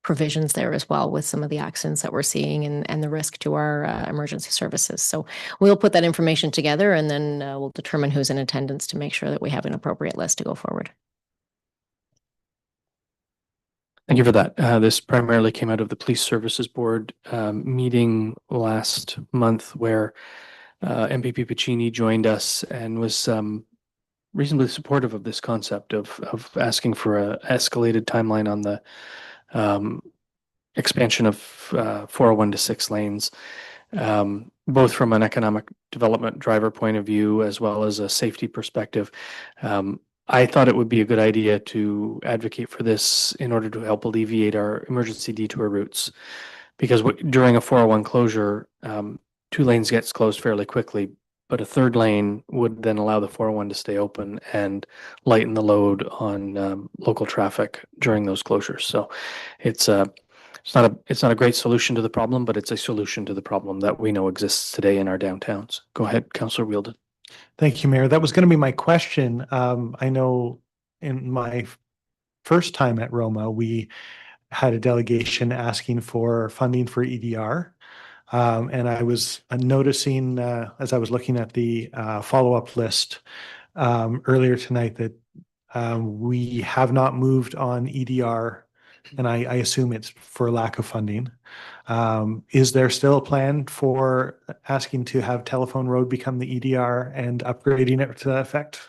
provisions there as well with some of the accidents that we're seeing and the risk to our emergency services. So we'll put that information together and then we'll determine who's in attendance to make sure that we have an appropriate list to go forward. Thank you for that. This primarily came out of the Police Services Board meeting last month where MPP Pecuniary joined us and was reasonably supportive of this concept of asking for a escalated timeline on the expansion of 401 to 6 lanes, both from an economic development driver point of view as well as a safety perspective. I thought it would be a good idea to advocate for this in order to help alleviate our emergency detour routes. Because during a 401 closure, 2 lanes gets closed fairly quickly, but a 3rd lane would then allow the 401 to stay open and lighten the load on local traffic during those closures. So it's not a great solution to the problem, but it's a solution to the problem that we know exists today in our downtowns. Go ahead, Councillor Wheeldon. Thank you, Mayor. That was going to be my question. I know in my first time at Roma, we had a delegation asking for funding for EDR. And I was noticing as I was looking at the follow-up list earlier tonight that we have not moved on EDR, and I assume it's for lack of funding. Is there still a plan for asking to have Telephone Road become the EDR and upgrading it to that effect?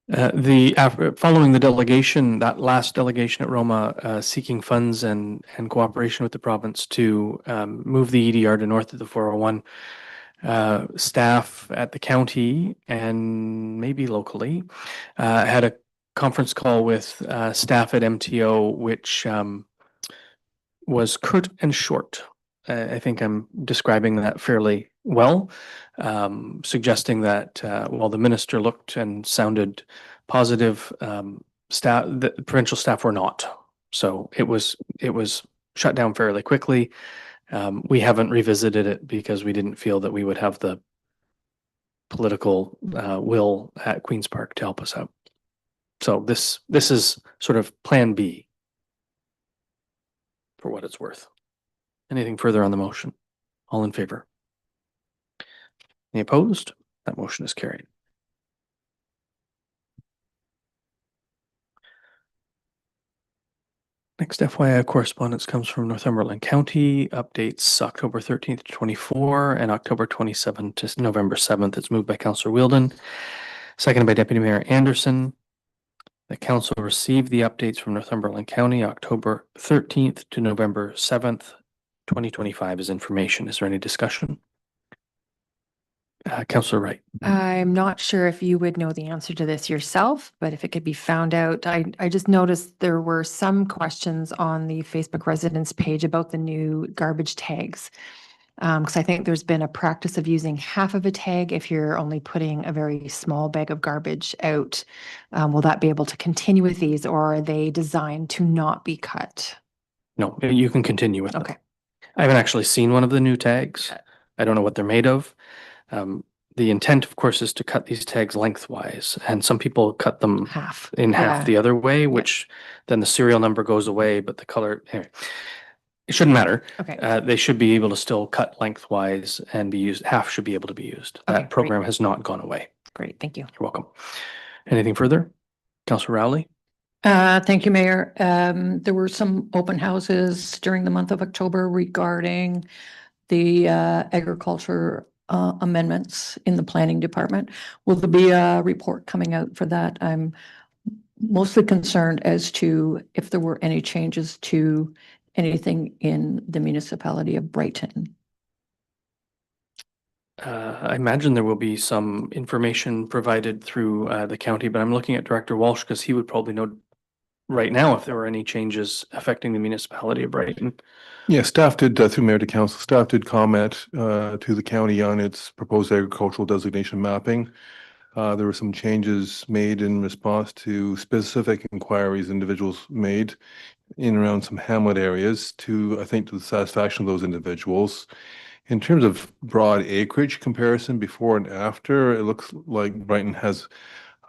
Following the delegation, that last delegation at Roma, seeking funds and cooperation with the province to move the EDR to north of the 401, staff at the county and maybe locally had a conference call with staff at MTO, which was curt and short. I think I'm describing that fairly well, suggesting that while the minister looked and sounded positive, the provincial staff were not. So it was shut down fairly quickly. We haven't revisited it because we didn't feel that we would have the political will at Queen's Park to help us out. So this is sort of Plan B for what it's worth. Anything further on the motion? All in favor? Any opposed? That motion is carried. Next FYI correspondence comes from Northumberland County. Updates October 13th to 24 and October 27th to November 7th. It's moved by Councillor Wheeldon, seconded by Deputy Mayor Anderson. The council received the updates from Northumberland County October 13th to November 7th, 2025 as information. Is there any discussion? Councillor Wright. I'm not sure if you would know the answer to this yourself, but if it could be found out, I just noticed there were some questions on the Facebook residents page about the new garbage tags. Because I think there's been a practice of using half of a tag if you're only putting a very small bag of garbage out. Will that be able to continue with these, or are they designed to not be cut? No, you can continue with them. Okay. I haven't actually seen one of the new tags. I don't know what they're made of. The intent, of course, is to cut these tags lengthwise, and some people cut them Half. in half Yeah. the other way, which then the serial number goes away, but the color, anyway, it shouldn't matter. Okay. They should be able to still cut lengthwise and be used. Half should be able to be used. Okay, That program has not gone away. Great. Thank you. You're welcome. Anything further? Councillor Rowley? Thank you, Mayor. There were some open houses during the month of October regarding the agriculture amendments in the planning department. Will there be a report coming out for that? I'm mostly concerned as to if there were any changes to anything in the municipality of Brighton. I imagine there will be some information provided through the county, but I'm looking at Director Walsh because he would probably know right now if there were any changes affecting the municipality of Brighton. Yeah, staff did, through Mayor to Council, staff did comment to the county on its proposed agricultural designation mapping. There were some changes made in response to specific inquiries individuals made in around some hamlet areas to, I think, to the satisfaction of those individuals. In terms of broad acreage comparison before and after, it looks like Brighton has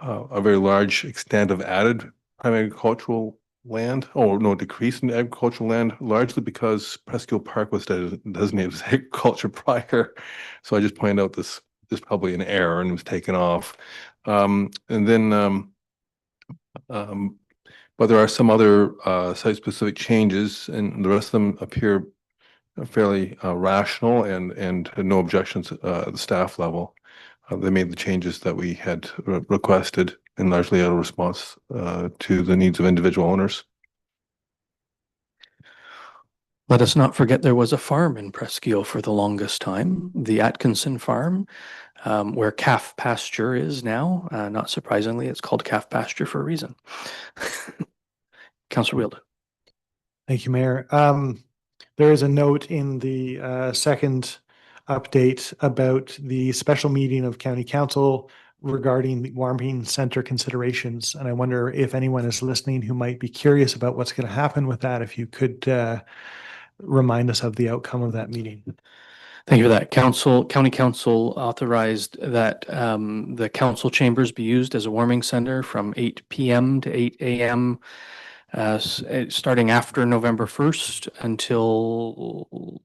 a very large extent of added prime agricultural land, or no, decrease in agricultural land, largely because Presqu'île Park was designated as agriculture prior. So I just pointed out this probably an error and was taken off. And then but there are some other site-specific changes, and the rest of them appear fairly rational and no objections at the staff level. They made the changes that we had requested, and largely out of response to the needs of individual owners. Let us not forget there was a farm in Presqu'île for the longest time, the Atkinson Farm, where calf pasture is now. Not surprisingly, it's called calf pasture for a reason. Councillor Wield. Thank you, Mayor. There is a note in the second update about the special meeting of County Council regarding the warming center considerations. And I wonder if anyone is listening who might be curious about what's going to happen with that, if you could remind us of the outcome of that meeting. Thank you for that. County Council authorized that the council chambers be used as a warming center from 8 p.m. to 8 a.m. Starting after November 1st until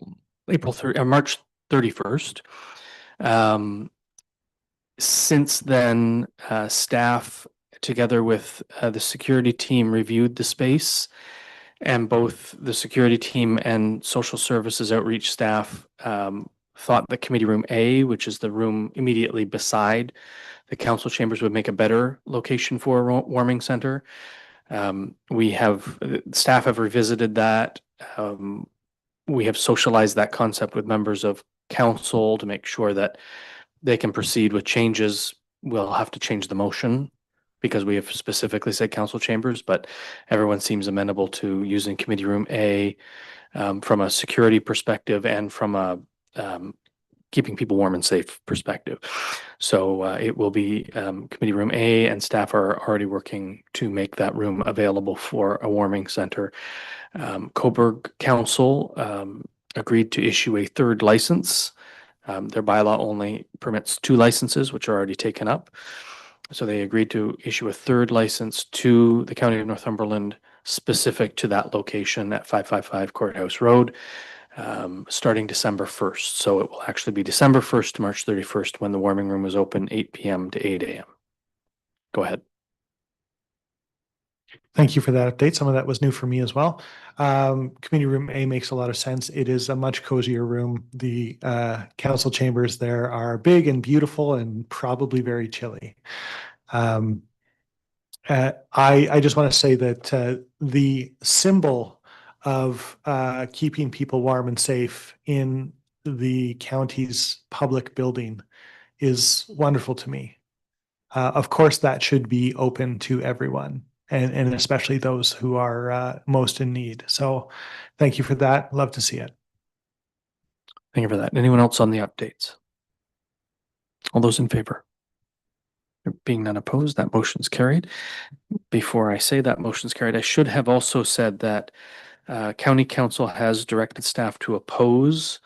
March 31st. Since then, staff, together with the security team, reviewed the space, and both the security team and social services outreach staff thought that Committee Room A, which is the room immediately beside the council chambers, would make a better location for a warming center. Staff have revisited that. We have socialized that concept with members of council to make sure that they can proceed with changes. We'll have to change the motion because we have specifically said council chambers, but everyone seems amenable to using Committee Room A from a security perspective and from a keeping people warm and safe perspective. So it will be Committee Room A, and staff are already working to make that room available for a warming center. Coburg Council agreed to issue a third license. Their bylaw only permits 2 licenses, which are already taken up. So they agreed to issue a third license to the County of Northumberland specific to that location at 555 Courthouse Road, starting December 1st. So it will actually be December 1st to March 31st when the warming room is open, 8 p.m. to 8 a.m. Go ahead. Thank you for that update. Some of that was new for me as well. Committee Room A makes a lot of sense. It is a much cozier room. The council chambers there are big and beautiful and probably very chilly. I just want to say that the symbol of keeping people warm and safe in the county's public building is wonderful to me. Of course, that should be open to everyone, and especially those who are most in need. So thank you for that. Love to see it. Thank you for that. Anyone else on the updates? All those in favor? There being none opposed, that motion's carried. Before I say that motion's carried, I should have also said that County Council has directed staff to oppose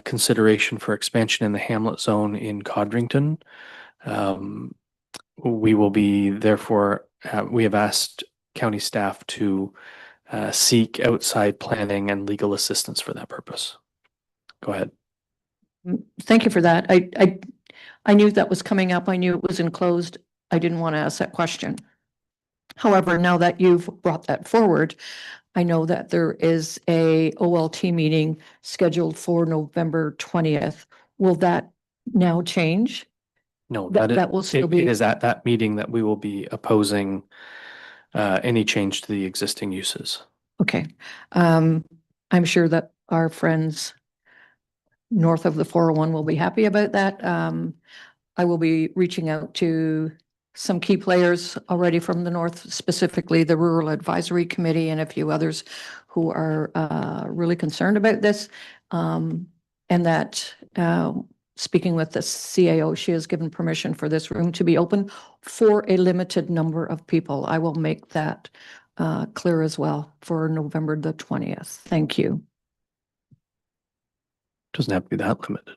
consideration for expansion in the hamlet zone in Codrington. We will be, therefore, we have asked county staff to seek outside planning and legal assistance for that purpose. Go ahead. Thank you for that. I knew that was coming up. I knew it was enclosed. I didn't want to ask that question. However, now that you've brought that forward, I know that there is a OLT meeting scheduled for November 20th. Will that now change? No, That will still be. It is at that meeting that we will be opposing any change to the existing uses. Okay. I'm sure that our friends north of the 401 will be happy about that. I will be reaching out to some key players already from the north, specifically the Rural Advisory Committee and a few others who are really concerned about this. And that speaking with the CAO, she has given permission for this room to be open for a limited number of people. I will make that clear as well for November the 20th. Thank you. Doesn't have to be that limited.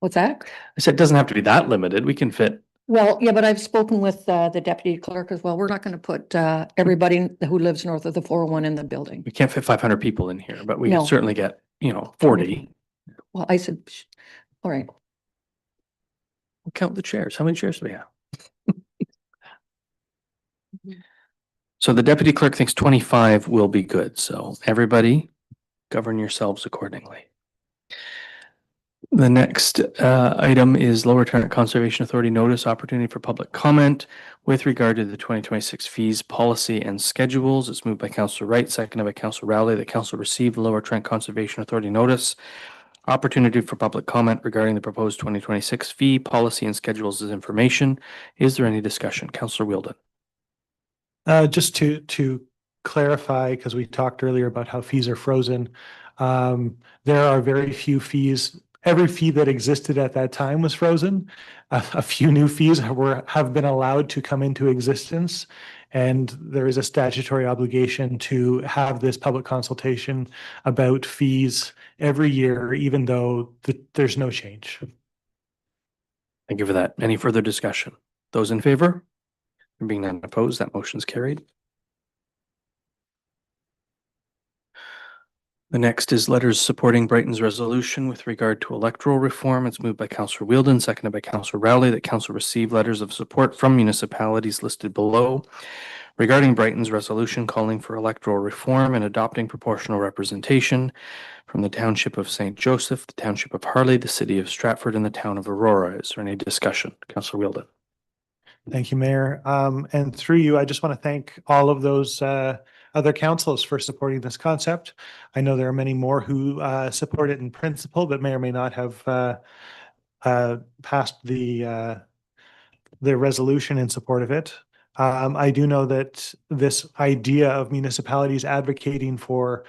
What's that? I said it doesn't have to be that limited. We can fit Well, yeah, but I've spoken with the deputy clerk as well. We're not going to put everybody who lives north of the 401 in the building. We can't fit 500 people in here, but we No. can certainly get, 40. Well, I said, all right. We'll count the chairs. How many chairs do we have? So the deputy clerk thinks 25 will be good. So everybody govern yourselves accordingly. The next item is Lower Tarrant Conservation Authority notice opportunity for public comment with regard to the 2026 fees policy and schedules. It's moved by Councillor Wright, seconded by Councillor Rowley, that Council receive the Lower Tarrant Conservation Authority notice opportunity for public comment regarding the proposed 2026 fee policy and schedules as information. Is there any discussion? Councillor Wheeldon. Just to clarify, because we talked earlier about how fees are frozen, there are very few fees. Every fee that existed at that time was frozen. A few new fees have been allowed to come into existence, and there is a statutory obligation to have this public consultation about fees every year, even though there's no change. Thank you for that. Any further discussion? Those in favor? There being none opposed, that motion's carried. The next is letters supporting Brighton's resolution with regard to electoral reform. It's moved by Councillor Wheeldon, seconded by Councillor Rowley, that Council receive letters of support from municipalities listed below regarding Brighton's resolution calling for electoral reform and adopting proportional representation from the Township of St. Joseph, the Township of Harley, the City of Stratford, and the Town of Aurora. Is there any discussion? Councillor Wheeldon. Thank you, Mayor. And through you, I just want to thank all of those other councils for supporting this concept. I know there are many more who support it in principle, but may or may not have passed the resolution in support of it. I do know that this idea of municipalities advocating for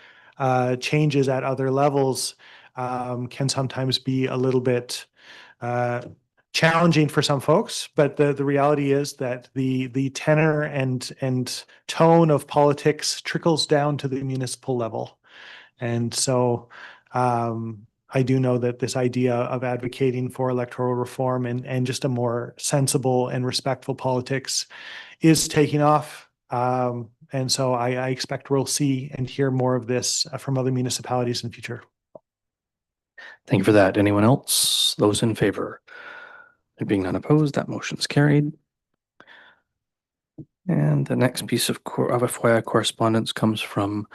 changes at other levels can sometimes be a little bit challenging for some folks, but the reality is that the tenor and tone of politics trickles down to the municipal level. And so I do know that this idea of advocating for electoral reform and just a more sensible and respectful politics is taking off. And so I expect we'll see and hear more of this from other municipalities in the future. Thank you for that. Anyone else? Those in favor? There being none opposed, that motion's carried. And the next piece of FYI correspondence comes from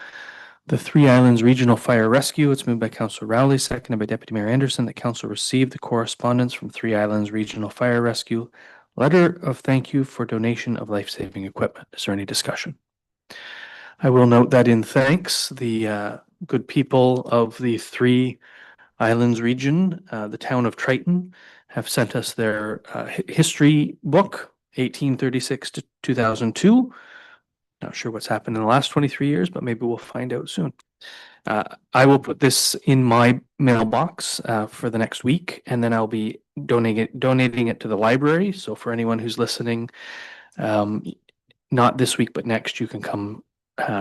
the Three Islands Regional Fire Rescue. It's moved by Councillor Rowley, seconded by Deputy Mayor Anderson, that Council received the correspondence from Three Islands Regional Fire Rescue. Letter of thank you for donation of life-saving equipment. Is there any discussion? I will note that in thanks, the good people of the Three Islands region, the town of Triton, have sent us their history book, 1836 to 2002. Not sure what's happened in the last 23 years, but maybe we'll find out soon. I will put this in my mailbox for the next week, and then I'll be donating it to the library. So for anyone who's listening, not this week, but next, you can come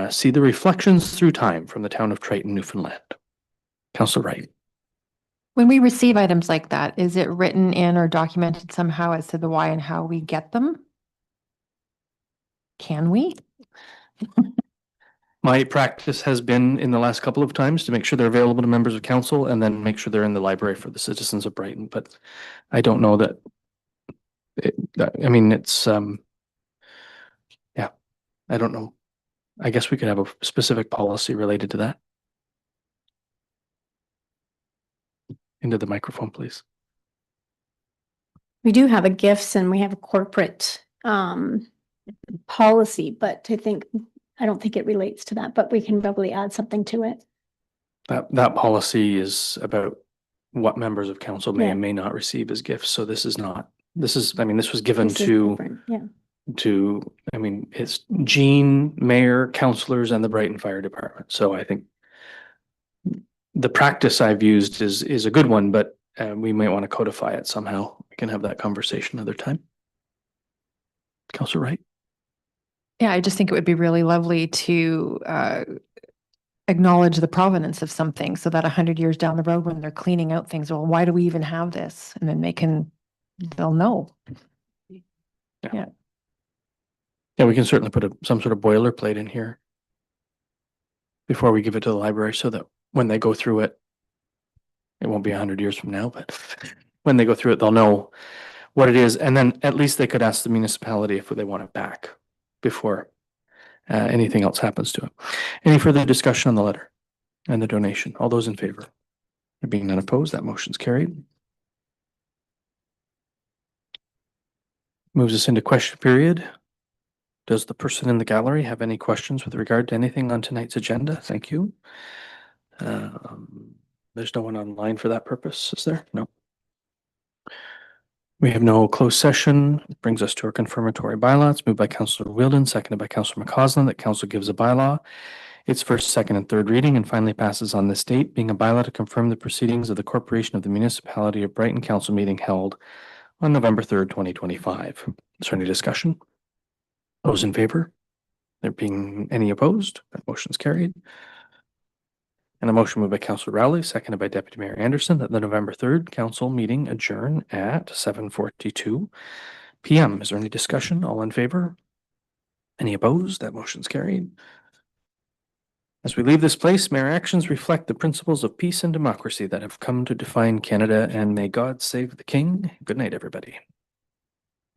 see the reflections through time from the town of Triton, Newfoundland. Councillor Wright. When we receive items like that, is it written in or documented somehow as to the why and how we get them? Can we? My practice has been in the last couple of times to make sure they're available to members of council and then make sure they're in the library for the citizens of Brighton. But I don't know that. I mean, it's, yeah, I don't know. I guess we could have a specific policy related to that. Into the microphone, please. We do have a gifts and we have a corporate policy, but I don't think it relates to that, but we can probably add something to it. That policy is about what members of council may Yeah. and may not receive as gifts. So this is not, this is, I mean, this was given This is to, different, yeah. I mean, it's Jean, mayor, councillors, and the Brighton Fire Department. So I think the practice I've used is a good one, but we might want to codify it somehow. We can have that conversation another time. Councillor Wright. Yeah, I just think it would be really lovely to acknowledge the provenance of something so that 100 years down the road when they're cleaning out things, well, why do we even have this? And then they'll know. Yeah, we can certainly put some sort of boilerplate in here before we give it to the library so that when they go through it, it won't be 100 years from now, but when they go through it, they'll know what it is. And then at least they could ask the municipality if they want it back before anything else happens to it. Any further discussion on the letter and the donation? All those in favor? There being none opposed, that motion's carried. Moves us into question period. Does the person in the gallery have any questions with regard to anything on tonight's agenda? Thank you. There's no one online for that purpose, is there? No. We have no closed session. It brings us to our confirmatory bylaw. It's moved by Councillor Wheeldon, seconded by Councillor McCausland, that council gives a bylaw its first, second, and third reading and finally passes on this date, being a bylaw to confirm the proceedings of the Corporation of the Municipality of Brighton Council meeting held on November 3rd, 2025. Is there any discussion? Those in favor? There being any opposed? That motion's carried. And a motion moved by Councillor Rowley, seconded by Deputy Mayor Anderson, that the November 3rd council meeting adjourn at 7:42 p.m. Is there any discussion? All in favor? Any opposed? That motion's carried. As we leave this place, may our actions reflect the principles of peace and democracy that have come to define Canada, and may God save the King. Good night, everybody.